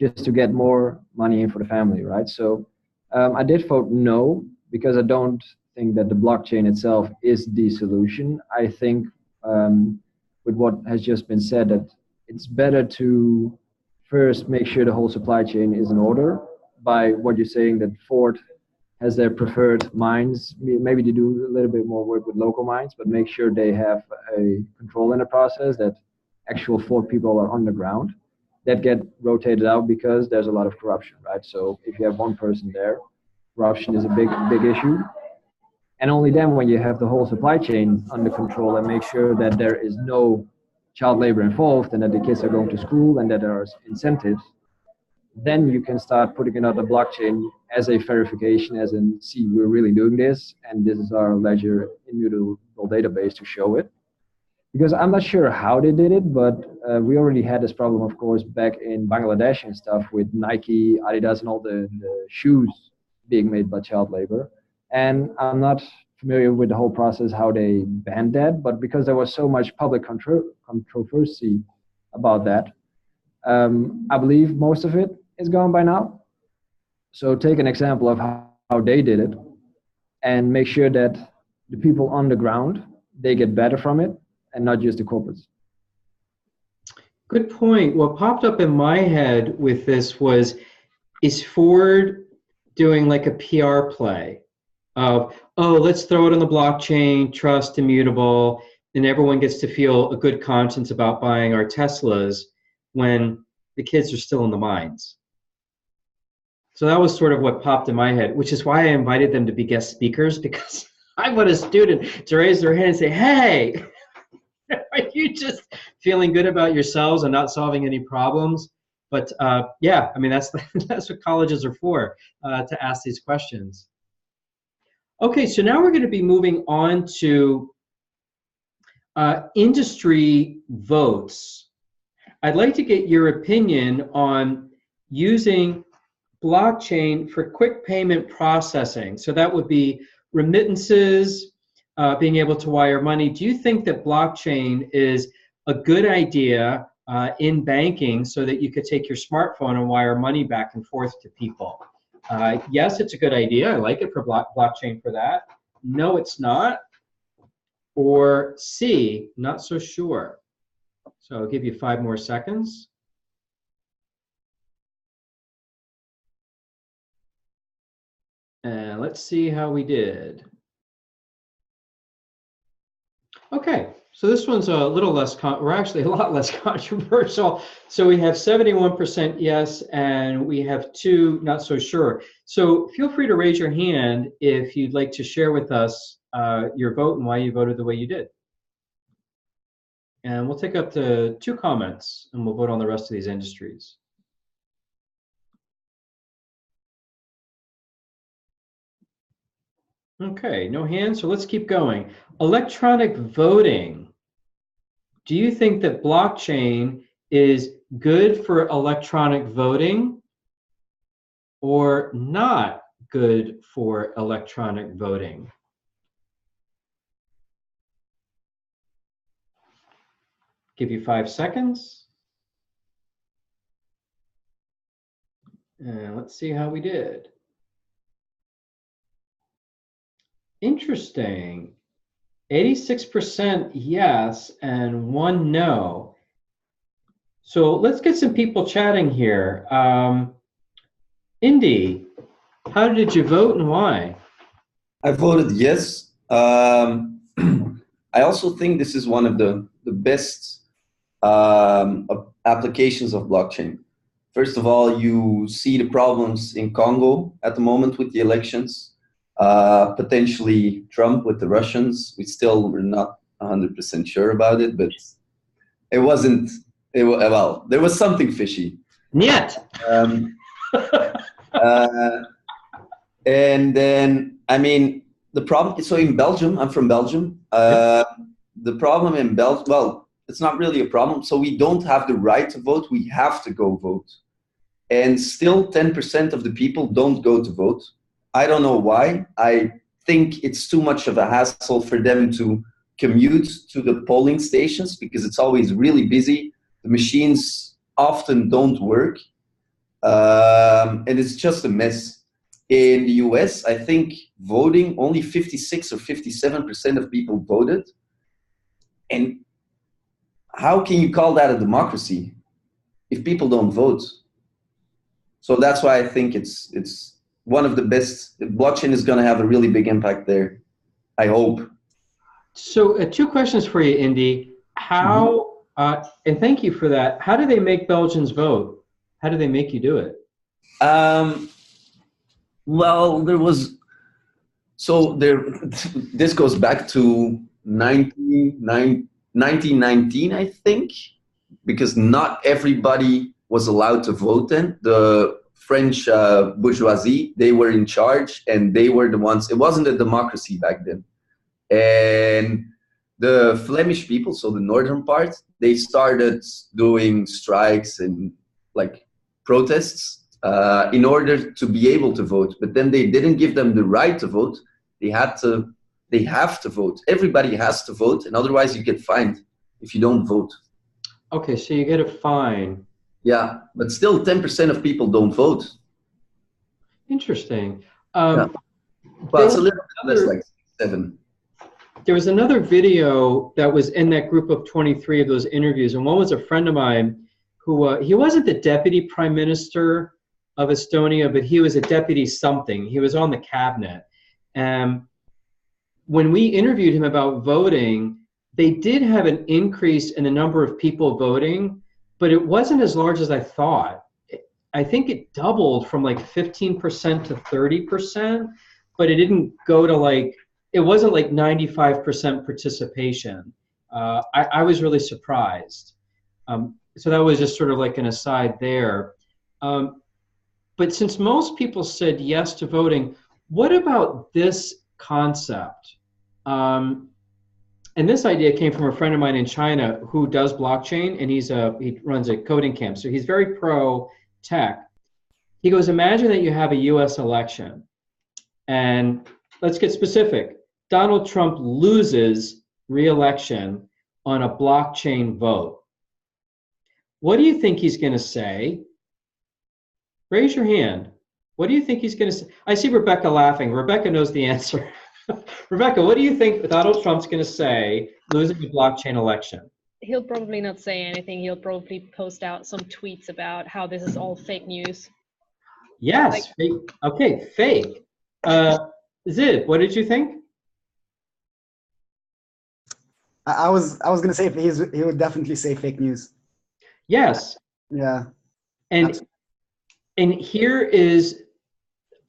just to get more money in for the family, right? So I did vote no, because I don't think that the blockchain itself is the solution. I think with what has just been said, that it's better to first make sure the whole supply chain is in order. By what you're saying, that Ford has their preferred mines, maybe they do a little bit more work with local mines, but make sure they have a control in the process, that actual Ford people are on the ground, that get rotated out, because there's a lot of corruption, right? So if you have one person there, corruption is a big issue. And only then, when you have the whole supply chain under control and make sure that there is no child labor involved, and that the kids are going to school, and that there are incentives, then you can start putting another blockchain as a verification, as in, see, we're really doing this, and this is our ledger immutable database to show it. Because I'm not sure how they did it, but we already had this problem, of course, back in Bangladesh and stuff, with Nike, Adidas, and all the shoes being made by child labor. And I'm not familiar with the whole process, how they banned that, but because there was so much public controversy about that, I believe most of it is gone by now. So take an example of how they did it, and make sure that the people on the ground, they get better from it, and not just the corporates. Good point. What popped up in my head with this was, is Ford doing like a PR play of, oh, let's throw it on the blockchain, trust, immutable, and everyone gets to feel a good conscience about buying our Teslas, when the kids are still in the mines. So that was sort of what popped in my head, which is why I invited them to be guest speakers, because I want a student to raise their hand and say, hey, are you just feeling good about yourselves and not solving any problems? But yeah, I mean, that's what colleges are for, to ask these questions. Okay, so now we're going to be moving on to industry votes. I'd like to get your opinion on using blockchain for quick payment processing. So that would be remittances, being able to wire money. Do you think that blockchain is a good idea in banking so that you could take your smartphone and wire money back and forth to people? Yes, it's a good idea. I like it for blockchain for that. No, it's not. Or C, not so sure. So I'll give you 5 more seconds. And let's see how we did. Okay, so this one's a little less, we're actually a lot less controversial. So we have 71% yes, and we have 2 not so sure. So feel free to raise your hand if you'd like to share with us your vote and why you voted the way you did. And we'll take up to 2 comments, and we'll vote on the rest of these industries. Okay, no hands, so let's keep going. Electronic voting. Do you think that blockchain is good for electronic voting or not good for electronic voting? Give you 5 seconds. And let's see how we did. Interesting. 86% yes and 1 no. So let's get some people chatting here. Indy, how did you vote and why? I voted yes. I also think this is one of the best applications of blockchain. First of all, you see the problems in Congo at the moment with the elections. Potentially Trump with the Russians. We still were not 100% sure about it, but it wasn't. Well, there was something fishy. Niet. And then, I mean, the problem. So in Belgium, I'm from Belgium. The problem in Belgium. Well, it's not really a problem. So we don't have the right to vote. We have to go vote, and still 10% of the people don't go to vote. I don't know why. I think it's too much of a hassle for them to commute to the polling stations because it's always really busy. The machines often don't work. And it's just a mess. In the US, I think voting, only 56 or 57% of people voted. And how can you call that a democracy if people don't vote? So that's why I think it's one of the best. Blockchain is going to have a really big impact there, I hope. So 2 questions for you, Indy. How, and thank you for that, how do they make Belgians vote? How do they make you do it? Well, this goes back to 1919, I think, because not everybody was allowed to vote then. The French bourgeoisie, they were in charge and they were the ones, it wasn't a democracy back then. And the Flemish people, so the northern part, they started doing strikes and like protests in order to be able to vote. But then they didn't give them the right to vote. They have to vote. Everybody has to vote, and otherwise you get fined if you don't vote. Okay, so you get a fine. Yeah, but still 10% of people don't vote. Interesting. Yeah. But it's a little bit less, like 7. There was another video that was in that group of 23 of those interviews, and one was a friend of mine who, he wasn't the deputy prime minister of Estonia, but he was a deputy something. He was on the cabinet. And when we interviewed him about voting, they did have an increase in the number of people voting, but it wasn't as large as I thought. I think it doubled from like 15% to 30%, but it didn't go to like, it wasn't like 95% participation. I was really surprised. So that was just sort of like an aside there. But since most people said yes to voting, what about this concept? And this idea came from a friend of mine in China who does blockchain, and he runs a coding camp. So he's very pro tech. He goes, imagine that you have a US election and let's get specific. Donald Trump loses re-election on a blockchain vote. What do you think he's going to say? Raise your hand. What do you think he's going to say? I see Rebecca laughing. Rebecca knows the answer. Rebecca, what do you think Donald Trump's going to say losing the blockchain election? He'll probably not say anything. He'll probably post out some tweets about how this is all fake news. Yes. Fake. Okay, fake. Zid, what did you think? I was gonna say he would definitely say fake news. Yes. Yeah. And here is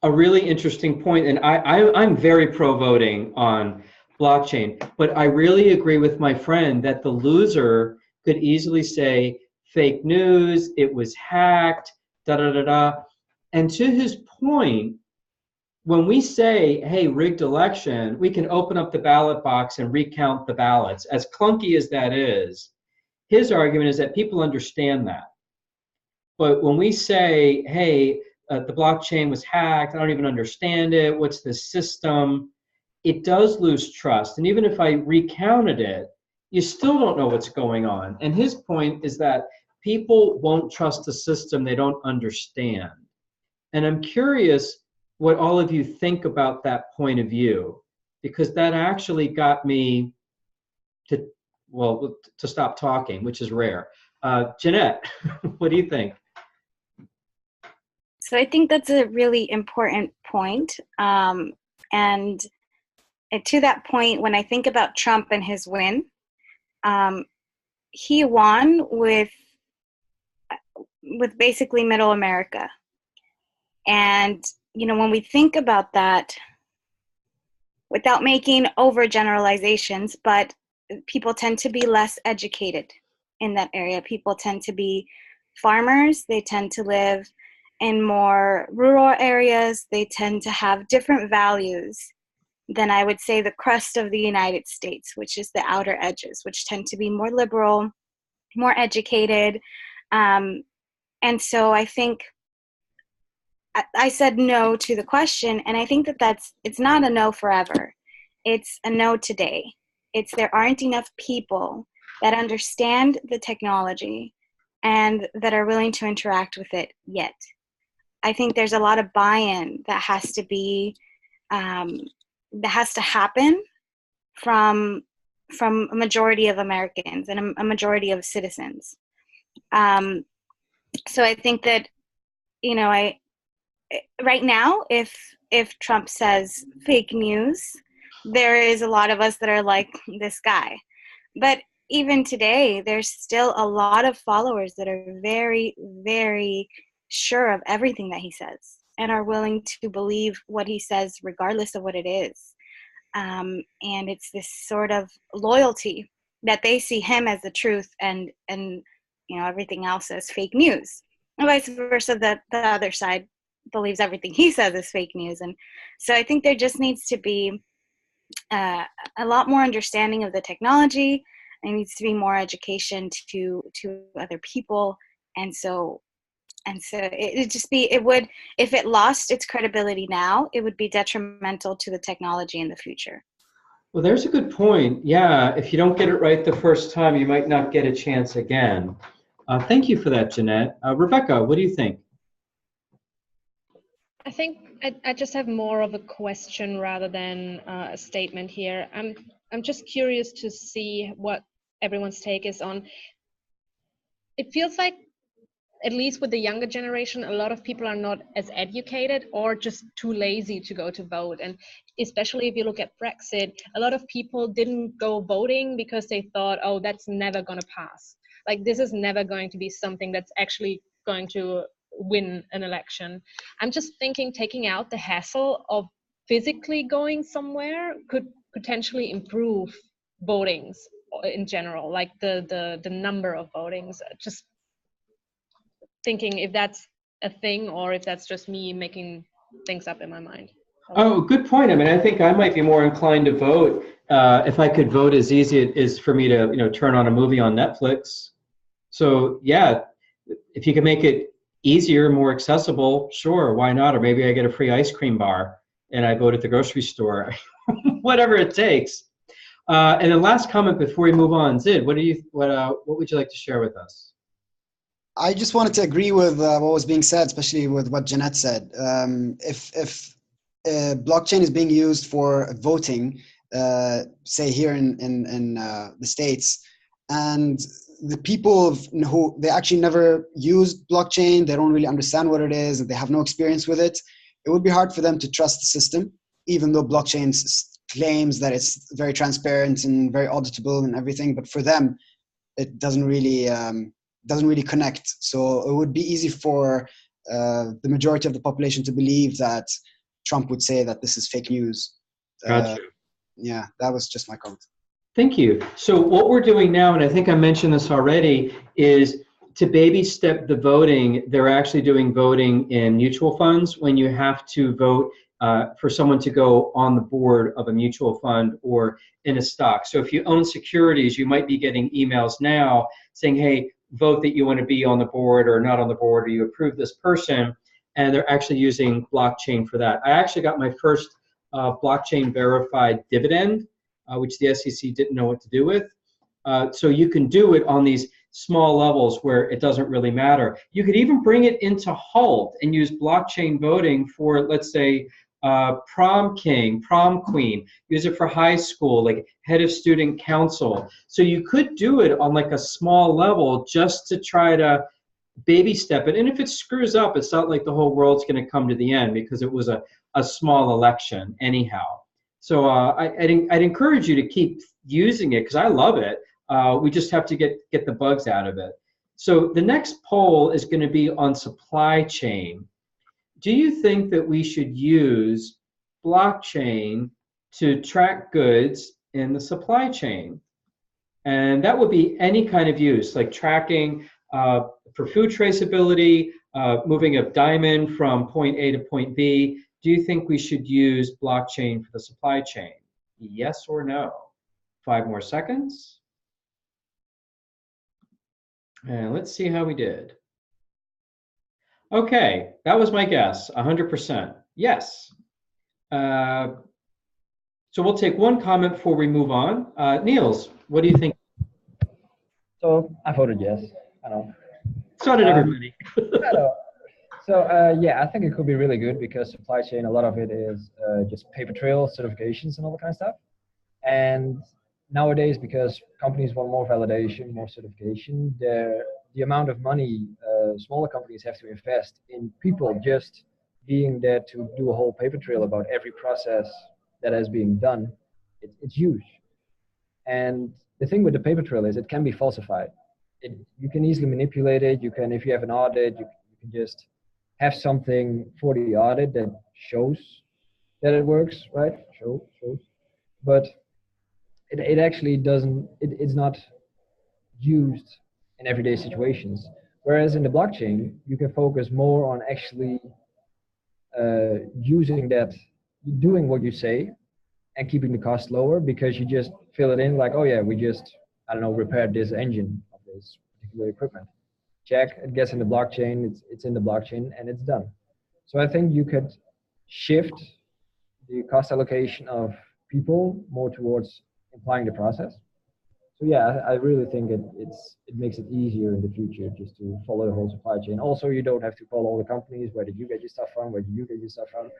a really interesting point, and I'm very pro voting on blockchain, but I really agree with my friend that the loser could easily say fake news, it was hacked, da da da da. And to his point, when we say, hey, rigged election, we can open up the ballot box and recount the ballots. As clunky as that is, his argument is that people understand that. But when we say, hey, the blockchain was hacked, I don't even understand it, what's the system? It does lose trust. And even if I recounted it, you still don't know what's going on. And his point is that people won't trust the system they don't understand. And I'm curious what all of you think about that point of view, because that actually got me to stop talking, which is rare. Jeanette, what do you think? So I think that's a really important point. And to that point, when I think about Trump and his win, he won with basically middle America. And, when we think about that, without making overgeneralizations, but people tend to be less educated in that area. People tend to be farmers. They tend to live in more rural areas. They tend to have different values than, I would say, the crust of the United States, which is the outer edges, which tend to be more liberal, more educated. And so I think I said no to the question, and I think it's not a no forever. It's a no today. There aren't enough people that understand the technology and that are willing to interact with it yet. I think there's a lot of buy-in that has to happen from a majority of Americans and a majority of citizens. So I think that, right now, if Trump says fake news, there is a lot of us that are like this guy. But even today, there's still a lot of followers that are very, very sure of everything that he says and are willing to believe what he says regardless of what it is. And it's this sort of loyalty that they see him as the truth and everything else as fake news. And vice versa, the other side believes everything he says is fake news. And so I think there just needs to be a lot more understanding of the technology. There needs to be more education to other people. And so it would, if it lost its credibility now, it would be detrimental to the technology in the future. Well, there's a good point. Yeah, if you don't get it right the first time, you might not get a chance again. Thank you for that, Jeanette. Rebecca, what do you think? I think I just have more of a question rather than a statement here. I'm just curious to see what everyone's take is on. It feels like, at least with the younger generation, a lot of people are not as educated or just too lazy to go to vote. And especially if you look at Brexit, a lot of people didn't go voting because they thought, oh, that's never going to pass. Like, this is never going to be something that's actually going to win an election. I'm just thinking taking out the hassle of physically going somewhere could potentially improve votings in general, like the number of votings. Just thinking if that's a thing or if that's just me making things up in my mind. Oh, good point. I mean, I think I might be more inclined to vote if I could vote as easy as it is for me to, turn on a movie on Netflix. So yeah, if you can make it easier, more accessible, sure, why not? Or maybe I get a free ice cream bar. and I vote at the grocery store, whatever it takes. And then last comment before we move on, Zid, what would you like to share with us? I just wanted to agree with what was being said, especially with what Jeanette said. If blockchain is being used for voting, say here in the States, and the people who they actually never used blockchain, they don't really understand what it is, and they have no experience with it, it would be hard for them to trust the system, even though blockchain claims that it's very transparent and very auditable and everything. But for them, it doesn't really connect. So it would be easy for the majority of the population to believe that Trump would say that this is fake news. Gotcha. Yeah, that was just my comment. Thank you. So what we're doing now, and I think I mentioned this already, is to baby step the voting. They're actually doing voting in mutual funds when you have to vote for someone to go on the board of a mutual fund or in a stock. So if you own securities, you might be getting emails now saying, hey, vote that you want to be on the board or not on the board, or you approve this person, and they're actually using blockchain for that. I actually got my first blockchain verified dividend, which the SEC didn't know what to do with. So you can do it on these small levels where it doesn't really matter. You could even bring it into Hult and use blockchain voting for, let's say, prom king, prom queen, use it for high school, like head of student council. So you could do it on like a small level just to try to baby step it. And if it screws up, it's not like the whole world's going to come to the end, because it was a small election anyhow. So I'd encourage you to keep using it, because I love it. We just have to get the bugs out of it. So the next poll is going to be on supply chain. Do you think that we should use blockchain to track goods in the supply chain? And that would be any kind of use, like tracking for food traceability, moving a diamond from point A to point B. Do you think we should use blockchain for the supply chain? Yes or no? 5 more seconds. And let's see how we did. Okay, that was my guess, 100%. Yes. So we'll take one comment before we move on. Niels, what do you think? So I voted yes. I know. So did everybody. I know. So yeah, I think it could be really good, because supply chain, a lot of it is just paper trail certifications and all that kind of stuff. And nowadays, because companies want more validation, more certification, the amount of money smaller companies have to invest in people just being there to do a whole paper trail about every process that is being done, it's huge. And the thing with the paper trail is it can be falsified. You can easily manipulate it. You can, if you have an audit, you can just have something for the audit that shows that it works, right? Shows. But it actually doesn't, it's not used in everyday situations. Whereas in the blockchain, you can focus more on actually using that, doing what you say and keeping the cost lower, because you just fill it in like, oh yeah, we just, I don't know, repaired this engine of this particular equipment. Check, it gets in the blockchain, it's in the blockchain, and it's done. So I think you could shift the cost allocation of people more towards implying the process. So yeah, I really think it makes it easier in the future just to follow the whole supply chain. Also, you don't have to call all the companies, where did you get your stuff from, where did you get your stuff from?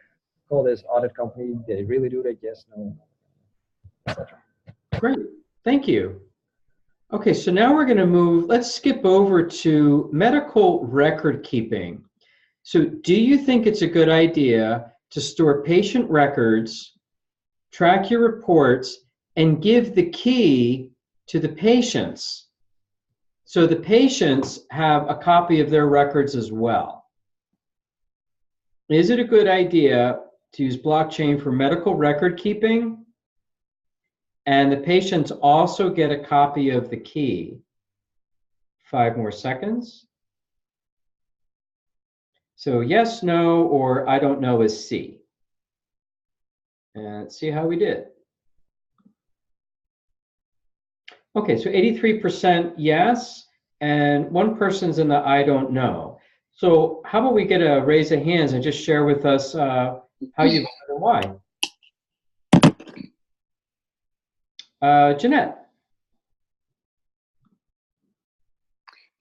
Call this audit company, did they really do that? Yes, no, etc. Great, thank you. Okay, so now we're going to move, let's skip over to medical record keeping. So do you think it's a good idea to store patient records, track your reports, and give the key to the patients, so the patients have a copy of their records as well? Is it a good idea to use blockchain for medical record keeping, and the patients also get a copy of the key? 5 more seconds. So yes, no, or I don't know is C. And let's see how we did. Okay, so 83% yes, and one person's in the I don't know. So how about we get a raise of hands and just share with us how you voted and why. Jeanette.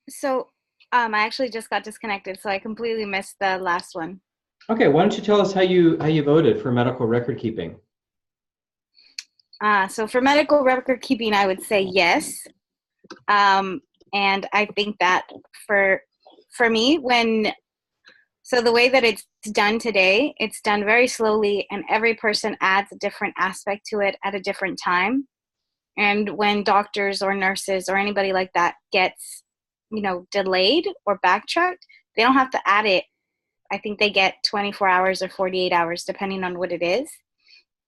So I actually just got disconnected, so I completely missed the last one. Okay, why don't you tell us how you voted for medical record keeping? So for medical record keeping, I would say yes. And I think that for me, so the way that it's done today, it's done very slowly, and every person adds a different aspect to it at a different time. And when doctors or nurses or anybody like that gets, delayed or backtracked, they don't have to add it. I think they get 24 hours or 48 hours, depending on what it is.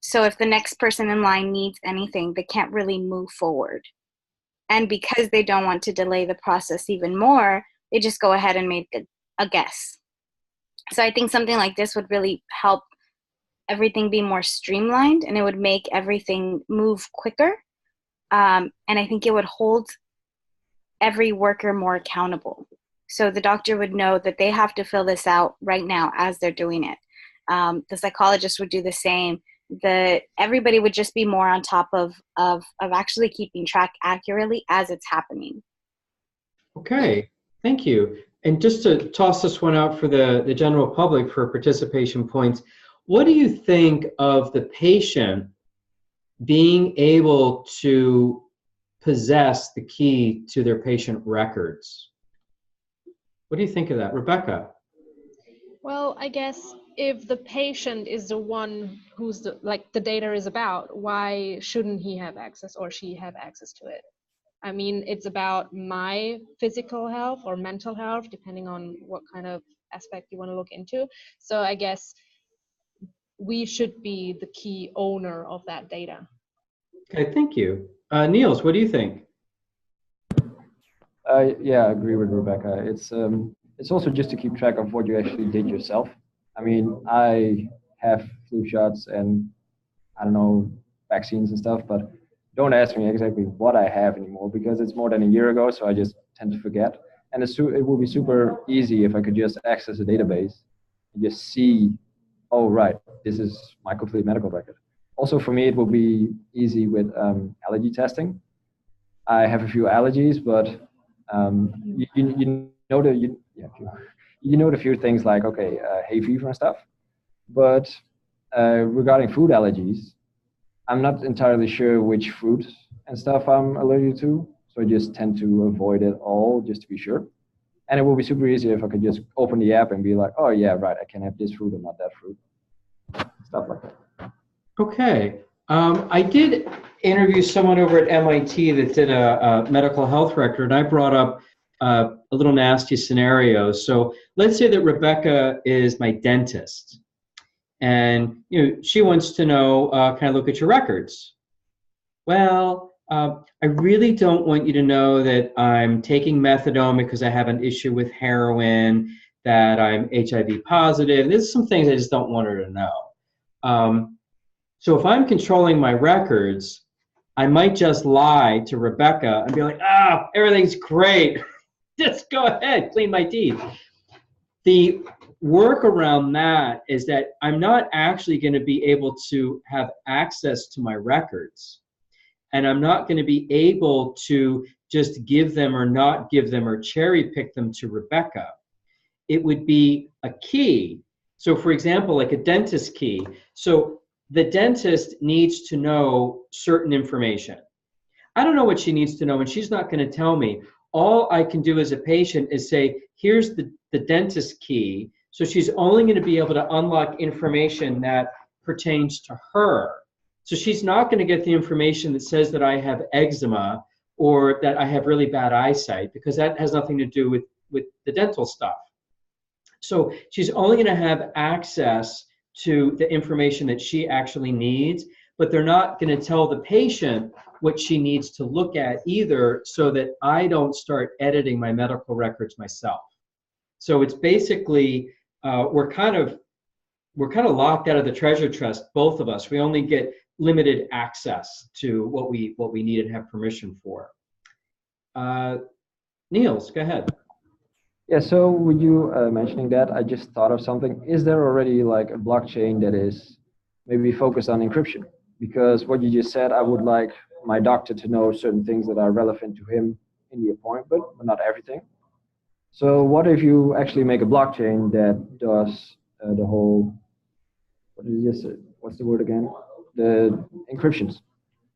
So if the next person in line needs anything, they can't really move forward. And because they don't want to delay the process even more, they just go ahead and make a guess. So I think something like this would really help everything be more streamlined, and it would make everything move quicker. And I think it would hold every worker more accountable. So the doctor would know that they have to fill this out right now as they're doing it. The psychologist would do the same. Everybody would just be more on top of actually keeping track accurately as it's happening. Okay, thank you. And just to toss this one out for the general public for participation points, what do you think of the patient being able to possess the key to their patient records? What do you think of that, Rebecca? Well, I guess if the patient is the one who's the data is about, why shouldn't he have access or she have access to it? I mean, it's about my physical health or mental health, depending on what kind of aspect you want to look into. So I guess we should be the key owner of that data. Okay, thank you. Niels, what do you think? Yeah, I agree with Rebecca. It's also just to keep track of what you actually did yourself. I mean, I have flu shots and I don't know, vaccines and stuff, but don't ask me exactly what I have anymore because it's more than a year ago, so I just tend to forget. And it would be super easy if I could just access a database and just see, oh, right, this is my complete medical record. Also, for me, it will be easy with allergy testing. I have a few allergies, but you know the few things like, okay, hay fever and stuff. But regarding food allergies, I'm not entirely sure which fruit and stuff I'm allergic to, so I just tend to avoid it all just to be sure. And it will be super easy if I could just open the app and be like, oh yeah, right, I can have this fruit and not that fruit. Stuff like that. Okay. I did interview someone over at MIT that did a medical health record, and I brought up a little nasty scenario. So let's say that Rebecca is my dentist, and she wants to know, can I look at your records? Well, I really don't want you to know that I'm taking methadone because I have an issue with heroin, that I'm HIV positive. There's some things I just don't want her to know. So if I'm controlling my records, I might just lie to Rebecca and be like, everything's great. Just go ahead, clean my teeth. The work around that is that I'm not actually going to be able to have access to my records. And I'm not going to be able to just give them or not give them or cherry pick them to Rebecca. It would be a key. So for example, like a dentist key. So the dentist needs to know certain information. I don't know what she needs to know, and she's not going to tell me. All I can do as a patient is say, here's the dentist key. So she's only going to be able to unlock information that pertains to her. So she's not going to get the information that says that I have eczema or that I have really bad eyesight, because that has nothing to do with the dental stuff. So she's only going to have access to the information that she actually needs, but they're not going to tell the patient what she needs to look at either, so that I don't start editing my medical records myself. So it's basically, we're kind of locked out of the treasure trust, both of us. We only get limited access to what we need and have permission for. Niels, go ahead. Yeah, so with you mentioning that, I just thought of something. Is there already like a blockchain that is maybe focused on encryption? Because what you just said, I would like my doctor to know certain things that are relevant to him in the appointment, but not everything. So what if you actually make a blockchain that does the whole, what did you just say? What's the word again? The encryptions.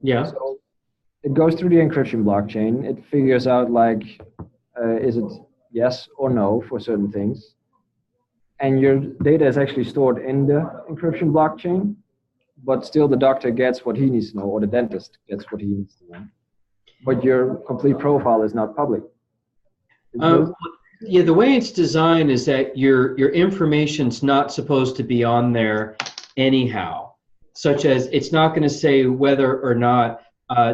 Yeah. So it goes through the encryption blockchain. It figures out like, is it yes or no for certain things, and your data is actually stored in the encryption blockchain, but still the doctor gets what he needs to know, or the dentist gets what he needs to know. But your complete profile is not public. Yeah, the way it's designed is that your information's not supposed to be on there anyhow, such as it's not going to say whether or not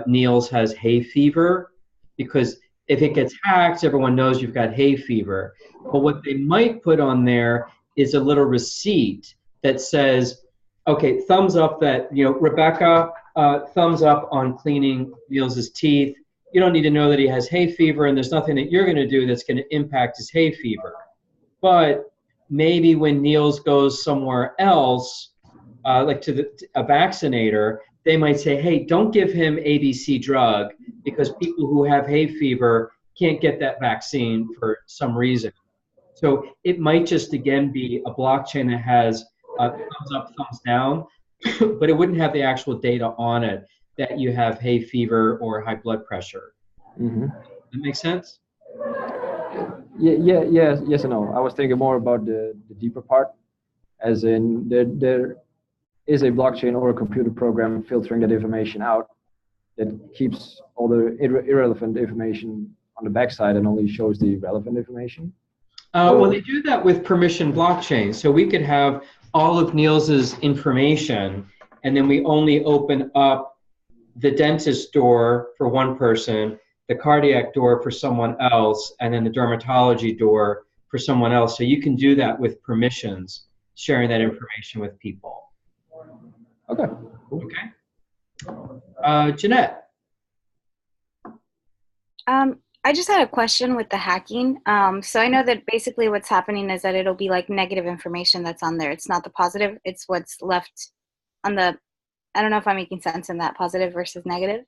Niels has hay fever, because if it gets hacked, everyone knows you've got hay fever. But what they might put on there is a little receipt that says, okay, thumbs up that, Rebecca, thumbs up on cleaning Niels's teeth. You don't need to know that he has hay fever, and there's nothing that you're going to do that's going to impact his hay fever. But maybe when Niels goes somewhere else, like to a vaccinator, they might say, hey, don't give him ABC drug because people who have hay fever can't get that vaccine for some reason. So it might just, again, be a blockchain that has thumbs up, thumbs down, but it wouldn't have the actual data on it that you have hay fever or high blood pressure. Mm-hmm. That makes sense? Yeah, yes and no. I was thinking more about the deeper part, as in there is a blockchain or a computer program filtering that information out that keeps all the irrelevant information on the backside and only shows the relevant information. Well, they do that with permission blockchain. So we could have all of Niels's information, and then we only open up the dentist door for one person, the cardiac door for someone else, and then the dermatology door for someone else. So you can do that with permissions, sharing that information with people. Okay. Cool. Okay. Jeanette. I just had a question with the hacking. So I know that basically what's happening is that it'll be like negative information that's on there. It's not the positive. It's what's left on the, I don't know if I'm making sense in that positive versus negative,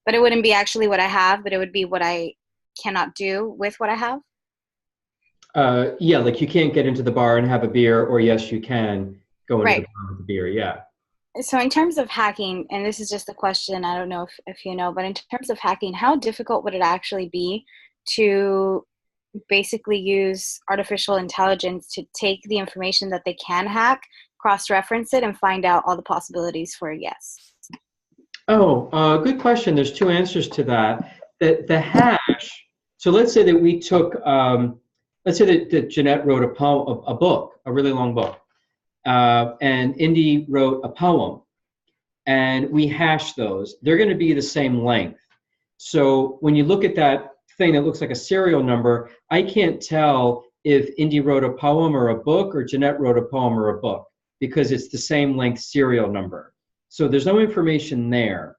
but it wouldn't be actually what I have, but it would be what I cannot do with what I have. Yeah, like you can't get into the bar and have a beer, or yes, you can go into the bar with the beer, yeah. So in terms of hacking, and this is just a question, I don't know if you know, but in terms of hacking, how difficult would it actually be to basically use artificial intelligence to take the information that they can hack, cross-reference it, and find out all the possibilities for a yes? Oh, good question. There's two answers to that. The hash, so let's say that we took, let's say that Jeanette wrote a book, a really long book, and Indy wrote a poem, and we hash those. They're going to be the same length. So when you look at that thing that looks like a serial number, I can't tell if Indy wrote a poem or a book or Jeanette wrote a poem or a book, because it's the same length serial number. So there's no information there.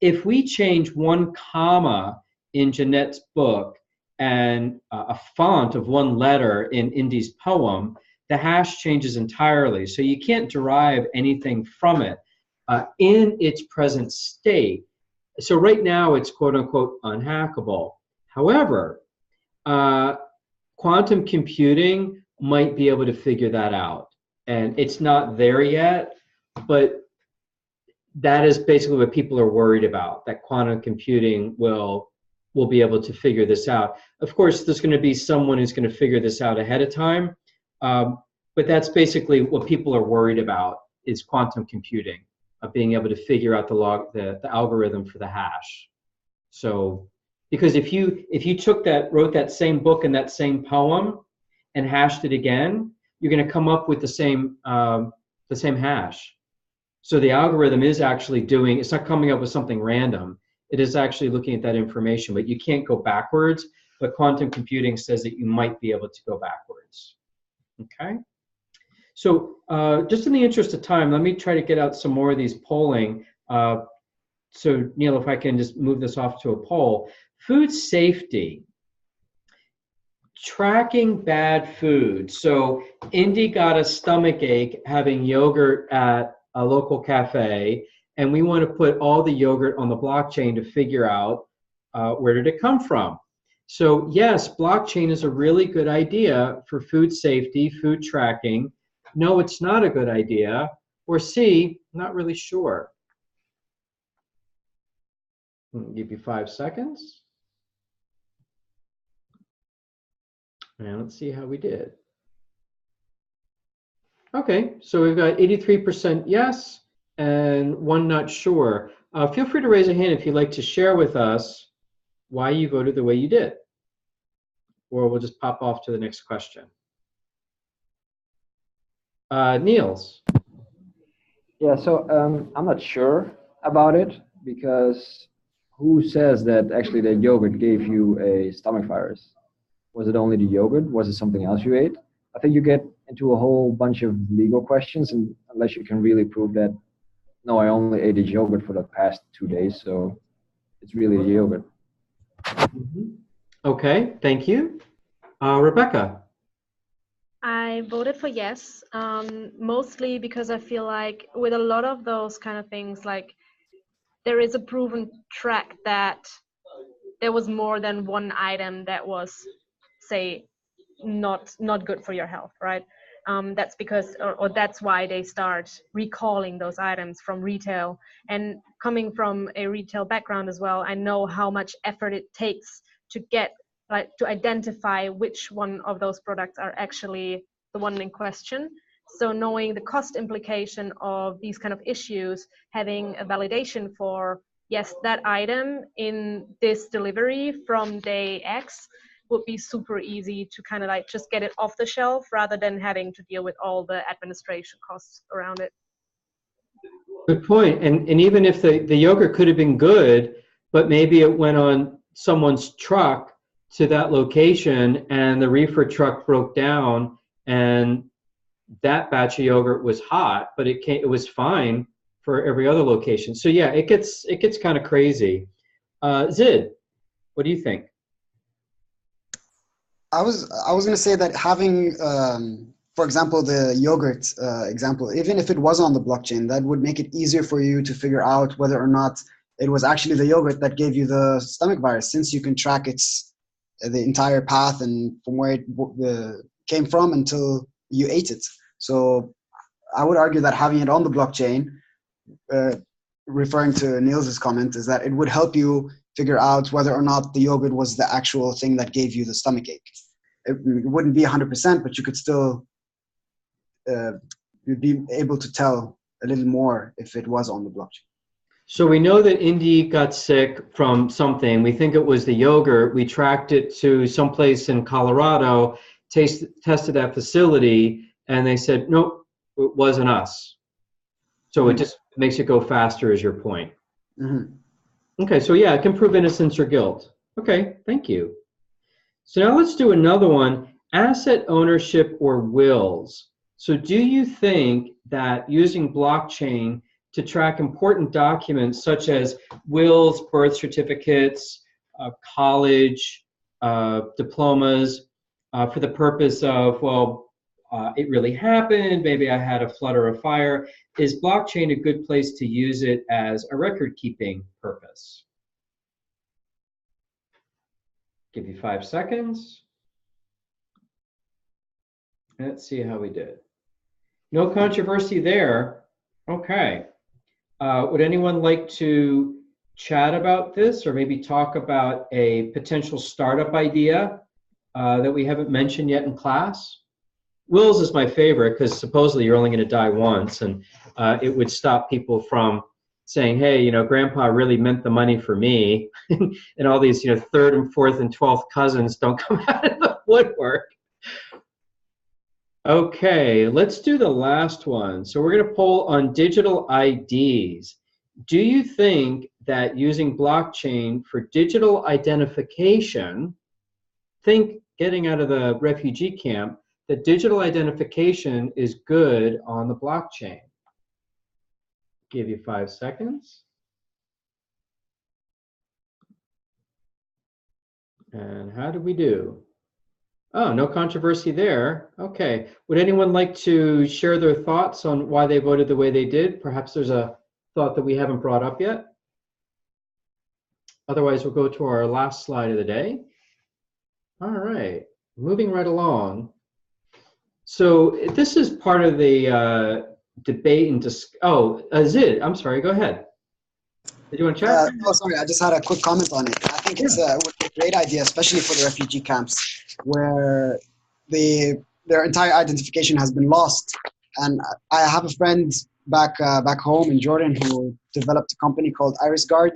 If we change one comma in Jeanette's book and a font of one letter in Indy's poem, the hash changes entirely. So you can't derive anything from it in its present state. So right now it's quote unquote unhackable. However, quantum computing might be able to figure that out. And it's not there yet, but that is basically what people are worried about, that quantum computing will be able to figure this out. Of course, there's going to be someone who's going to figure this out ahead of time, but that's basically what people are worried about, is quantum computing, being able to figure out the algorithm for the hash. So, because if you wrote that same book and that same poem and hashed it again, you're going to come up with the same hash. So the algorithm is actually it's not coming up with something random. It is actually looking at that information, but you can't go backwards. But quantum computing says that you might be able to go backwards. Okay. So just in the interest of time, let me try to get out some more of these polling. So Neil, if I can just move this off to a poll. Food safety. tracking bad food. So Indy got a stomach ache having yogurt at a local cafe, and we want to put all the yogurt on the blockchain to figure out where did it come from. So yes, blockchain is a really good idea for food safety, food tracking. No, it's not a good idea. Or C, not really sure. I'll give you 5 seconds. And let's see how we did. Okay, so we've got 83% yes and 1 not sure. Feel free to raise a hand if you'd like to share with us why you voted the way you did. Or we'll just pop off to the next question. Niels. Yeah, so I'm not sure about it because who says that actually the yogurt gave you a stomach virus? Was it only the yogurt? Was it something else you ate? I think you get into a whole bunch of legal questions, and unless you can really prove that, no, I only ate this yogurt for the past 2 days, so it's really the yogurt. Okay, thank you. Rebecca. I voted for yes, mostly because I feel like with a lot of those kind of things, like there is a proven track that there was more than one item that was, say, not good for your health, right? That's because, or that's why they start recalling those items from retail. And coming from a retail background as well, I know how much effort it takes to get, like, to identify which one of those products are actually the one in question. So knowing the cost implication of these kind of issues, having a validation for, yes, that item in this delivery from day X would be super easy to kind of like just get it off the shelf rather than having to deal with all the administration costs around it. Good point. And even if the yogurt could have been good, but maybe it went on someone's truck to that location and the reefer truck broke down and that batch of yogurt was hot, but it was fine for every other location. So yeah, it gets kind of crazy. Zid, what do you think? I was going to say that having, for example, the yogurt example, even if it was on the blockchain, that would make it easier for you to figure out whether or not it was actually the yogurt that gave you the stomach virus, since you can track the entire path and from where it came from until you ate it. So I would argue that having it on the blockchain, referring to Niels's comment, is that it would help you figure out whether or not the yogurt was the actual thing that gave you the stomach ache. It wouldn't be 100%, but you could still you'd be able to tell a little more if it was on the blockchain. So we know that Indy got sick from something. We think it was the yogurt. We tracked it to someplace in Colorado, tested that facility, and they said, nope, it wasn't us. So it just makes it go faster, is your point. Okay, so yeah, it can prove innocence or guilt. Okay, thank you. So now let's do another one, asset ownership or wills. So do you think that using blockchain to track important documents such as wills, birth certificates, college diplomas, for the purpose of, well, it really happened, maybe I had a flood or a fire, is blockchain a good place to use it as a record-keeping purpose? Give you 5 seconds. Let's see how we did. No controversy there. Okay. Would anyone like to chat about this or maybe talk about a potential startup idea that we haven't mentioned yet in class? Wills is my favorite because supposedly you're only going to die once, and it would stop people from saying, hey, you know, grandpa really meant the money for me, and all these, you know, third and fourth and 12th cousins don't come out of the woodwork. Okay, let's do the last one. So we're going to poll on digital IDs. Do you think that using blockchain for digital identification, think getting out of the refugee camp, that digital identification is good on the blockchain? Give you 5 seconds. And how did we do? Oh, no controversy there. Okay. Would anyone like to share their thoughts on why they voted the way they did? Perhaps there's a thought that we haven't brought up yet. Otherwise, we'll go to our last slide of the day. All right, moving right along. So this is part of the debate and Zid, I'm sorry, go ahead. Did you want to chat? No, sorry, I just had a quick comment on it. I think it's a great idea, especially for the refugee camps, where their entire identification has been lost. And I have a friend back home in Jordan who developed a company called Iris Guard,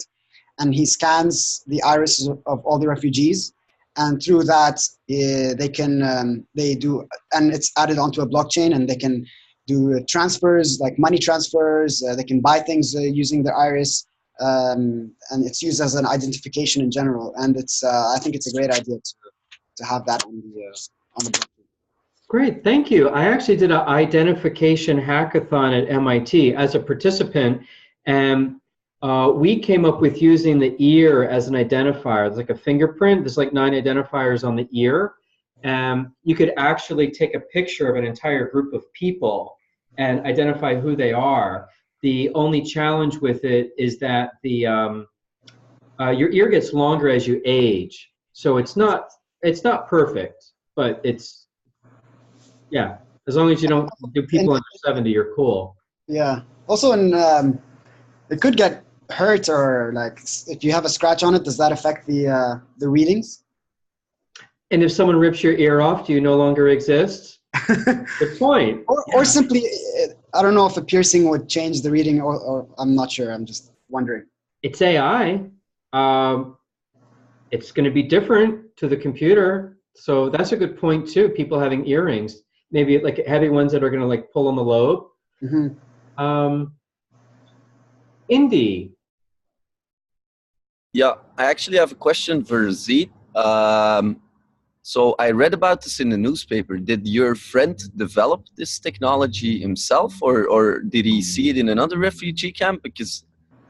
and he scans the irises of all the refugees, and through that they do, and it's added onto a blockchain, and they can do transfers like money transfers. They can buy things using their iris. And it's used as an identification in general, and it's I think it's a great idea to have that on the blockchain. Great, thank you. I actually did an identification hackathon at MIT as a participant, and we came up with using the ear as an identifier. It's like a fingerprint. There's like 9 identifiers on the ear. You could actually take a picture of an entire group of people and identify who they are. The only challenge with it is that your ear gets longer as you age, so it's not perfect, but it's, yeah, as long as you don't do people under 70, you're cool. Yeah. Also, it could get hurt, or like if you have a scratch on it, does that affect the readings? And if someone rips your ear off, do you no longer exist? Good point. Or simply, I don't know if a piercing would change the reading, or I'm not sure. I'm just wondering. It's AI. It's going to be different to the computer. So that's a good point too. People having earrings, maybe like heavy ones that are going to like pull on the lobe. Mm-hmm. Indy. Yeah, I actually have a question for Zid. So I read about this in the newspaper. Did your friend develop this technology himself, or did he see it in another refugee camp? Because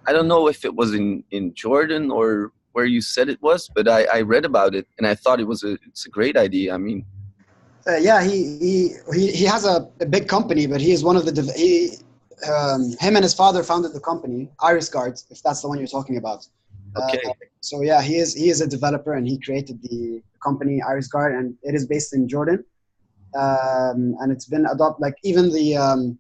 I don't know if it was in Jordan or where you said it was, but I read about it and I thought it's a great idea. I mean, yeah, he has a big company, but he is one of the him and his father founded the company Iris Guard, if that's the one you're talking about. okay. So yeah, he is a developer, and he created the company Iris Guard, and it is based in Jordan. And it's been adopted. Like even the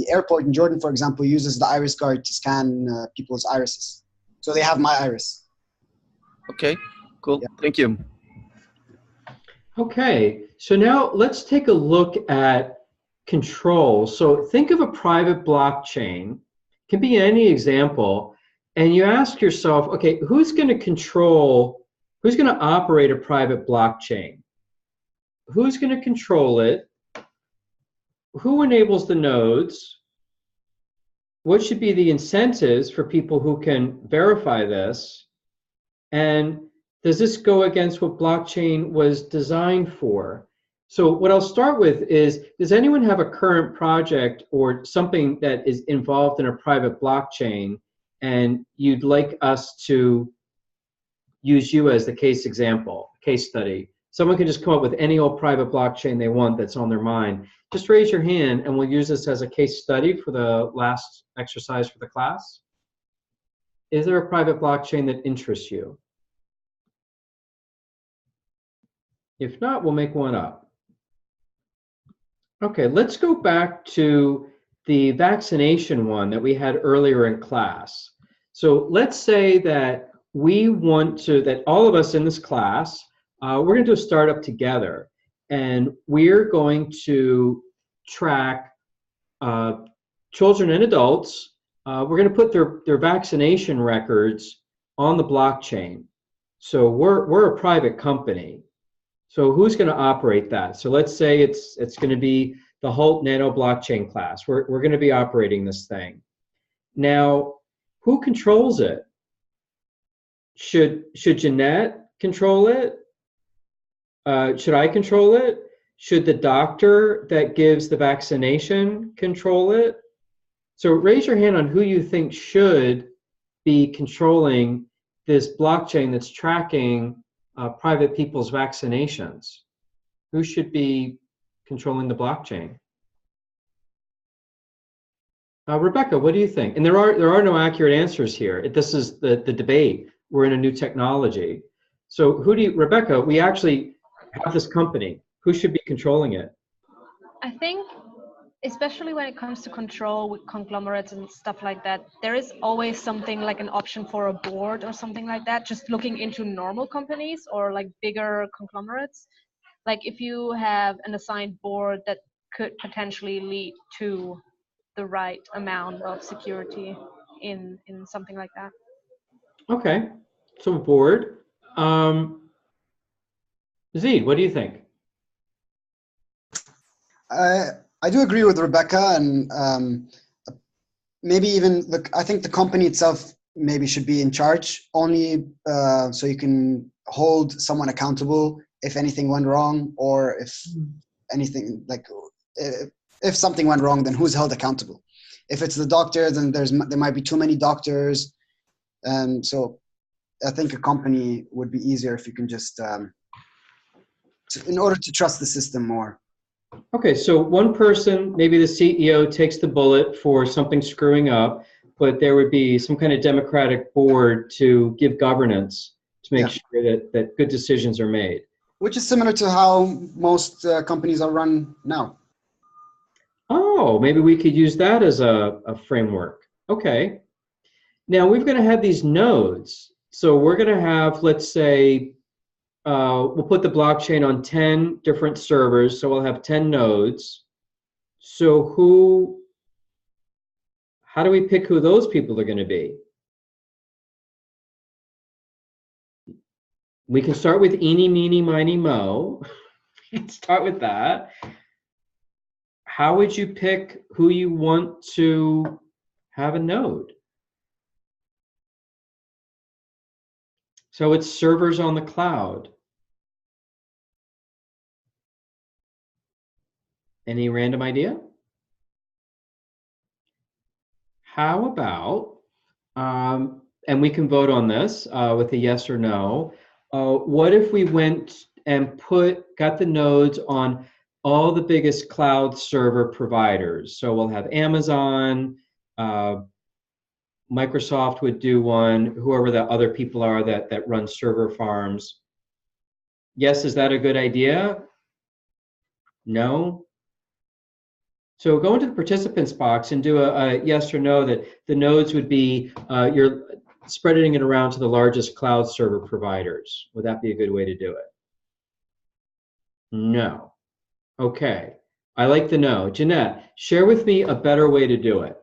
airport in Jordan, for example, uses the Iris Guard to scan people's irises. So they have my iris. Okay, cool. Yeah. Thank you. Okay, so now let's take a look at control. So think of a private blockchain, it can be any example, and you ask yourself, okay, who's going to operate a private blockchain? Who's going to control it? Who enables the nodes? What should be the incentives for people who can verify this? And does this go against what blockchain was designed for? So what I'll start with is, does anyone have a current project or something that is involved in a private blockchain and you'd like us to use you as the case example, case study? Someone can just come up with any old private blockchain they want that's on their mind. Just raise your hand and we'll use this as a case study for the last exercise for the class. Is there a private blockchain that interests you? If not, we'll make one up. Okay, let's go back to the vaccination one that we had earlier in class. So let's say that we want to, that all of us in this class, we're going to do a startup together, and we're going to track children and adults. We're going to put their vaccination records on the blockchain. So we're a private company. So who's going to operate that? So let's say it's going to be the Hult Nano blockchain class. We're going to be operating this thing. Now, who controls it? Should Jeanette control it? Should I control it? Should the doctor that gives the vaccination control it? So raise your hand on who you think should be controlling this blockchain that's tracking private people's vaccinations. Who should be controlling the blockchain? Rebecca, what do you think? And there are no accurate answers here. This is the debate. We're in a new technology. So Rebecca, we actually have this company. Who should be controlling it? I think, especially when it comes to control with conglomerates and stuff like that, there is always something like an option for a board or something like that, just looking into normal companies or like bigger conglomerates. Like if you have an assigned board that could potentially lead to the right amount of security in something like that. Okay, so board. Zeed, what do you think? I do agree with Rebecca, and maybe even I think the company itself maybe should be in charge, only so you can hold someone accountable if anything went wrong, or if anything like if something went wrong, then who's held accountable? If it's the doctor, then there might be too many doctors, so I think a company would be easier if you can just in order to trust the system more. Okay, so one person, maybe the CEO, takes the bullet for something screwing up, but there would be some kind of democratic board to give governance to make sure that good decisions are made. Which is similar to how most companies are run now. Oh, maybe we could use that as a framework. Okay. Now we're going to have these nodes. So we're going to have, let's say, we'll put the blockchain on 10 different servers. So we'll have 10 nodes. So how do we pick who those people are going to be? We can start with eeny, meeny, miny, mo. Start with that. How would you pick who you want to have a node? So it's servers on the cloud. Any random idea? How about, and we can vote on this with a yes or no, what if we went and got the nodes on all the biggest cloud server providers? So we'll have Amazon, Microsoft would do one, whoever the other people are that run server farms. Yes, is that a good idea? No? So go into the participants box and do a yes or no that the nodes would be, you're spreading it around to the largest cloud server providers. Would that be a good way to do it? No. Okay. I like the no. Jeanette, share with me a better way to do it.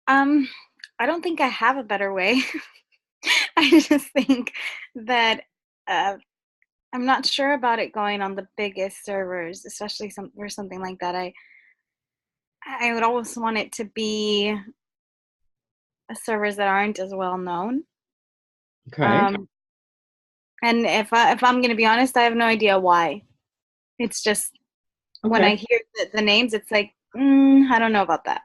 I don't think I have a better way. I just think that I'm not sure about it going on the biggest servers, especially or something like that. I would always want it to be servers that aren't as well known. Okay. And if I'm going to be honest, I have no idea why. It's just when I hear the names, it's like, I don't know about that.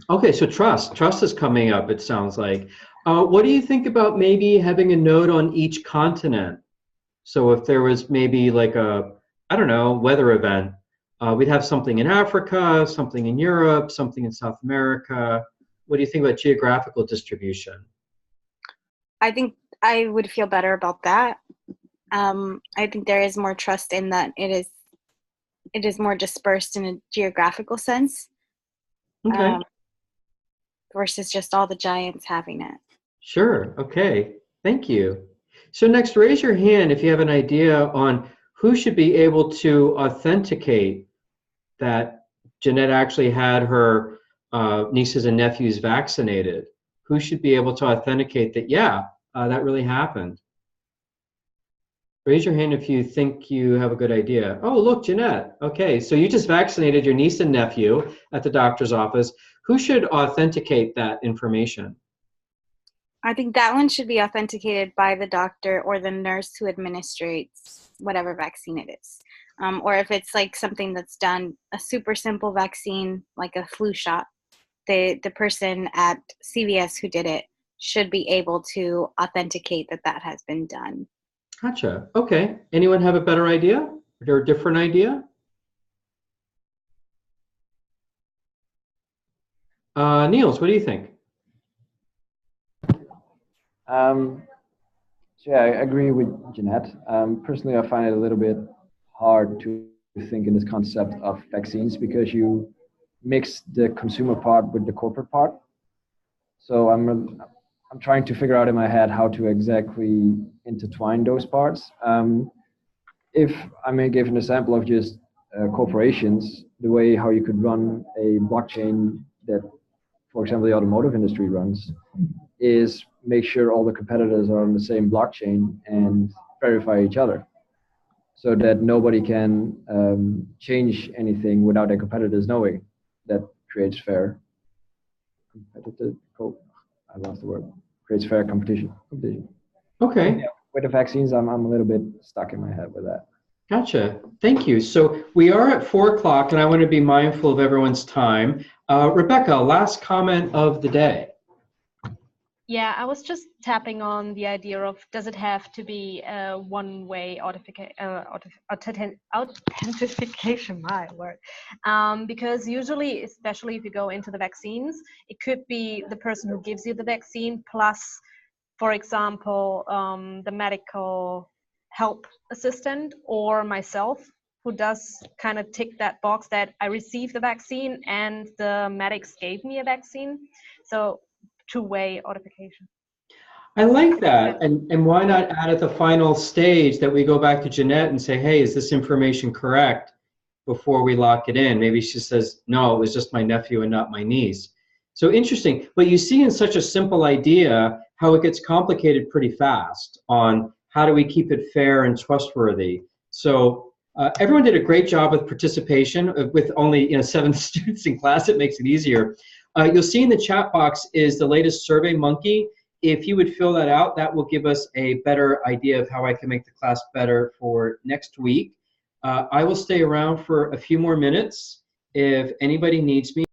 Okay, so trust is coming up, it sounds like. What do you think about maybe having a node on each continent? So if there was maybe like I don't know, weather event, we'd have something in Africa, something in Europe, something in South America. What do you think about geographical distribution? I think I would feel better about that. I think there is more trust in that it is more dispersed in a geographical sense. Okay. Versus just all the giants having it. Sure. Okay. Thank you. So next, raise your hand if you have an idea on who should be able to authenticate that Jeanette actually had her nieces and nephews vaccinated. Who should be able to authenticate that, yeah, that really happened? Raise your hand if you think you have a good idea. Oh, look, Jeanette. Okay, so you just vaccinated your niece and nephew at the doctor's office. Who should authenticate that information? I think that one should be authenticated by the doctor or the nurse who administrates whatever vaccine it is. Or if it's like something that's done, a super simple vaccine, like a flu shot, the person at CVS who did it should be able to authenticate that has been done. Gotcha. Okay. Anyone have a better idea or a different idea? Niels, what do you think? So yeah, I agree with Jeanette. Personally, I find it a little bit hard to think in this concept of vaccines because you mix the consumer part with the corporate part. So I'm trying to figure out in my head how to exactly intertwine those parts. If I may give an example of just corporations, the way how you could run a blockchain that, for example, the automotive industry runs, is make sure all the competitors are on the same blockchain and verify each other so that nobody can change anything without their competitors knowing. That creates fair competitive, I lost the word, creates fair competition. Okay. Yeah, with the vaccines, I'm a little bit stuck in my head with that. Gotcha. Thank you. So we are at 4 o'clock, and I want to be mindful of everyone's time. Rebecca, last comment of the day. Yeah, I was just tapping on the idea of, does it have to be a one-way authentication, my word. Because usually, especially if you go into the vaccines, it could be the person who gives you the vaccine plus, for example, the medical help assistant or myself, who does kind of tick that box that I received the vaccine and the medics gave me a vaccine. So two-way authentication. I like that. And why not add at the final stage that we go back to Jeanette and say, hey, is this information correct before we lock it in? Maybe she says, no, it was just my nephew and not my niece. So interesting. But you see in such a simple idea how it gets complicated pretty fast on how do we keep it fair and trustworthy. So everyone did a great job with participation. With only 7 students in class, it makes it easier. You'll see in the chat box is the latest Survey Monkey. If you would fill that out, that will give us a better idea of how I can make the class better for next week. I will stay around for a few more minutes if anybody needs me.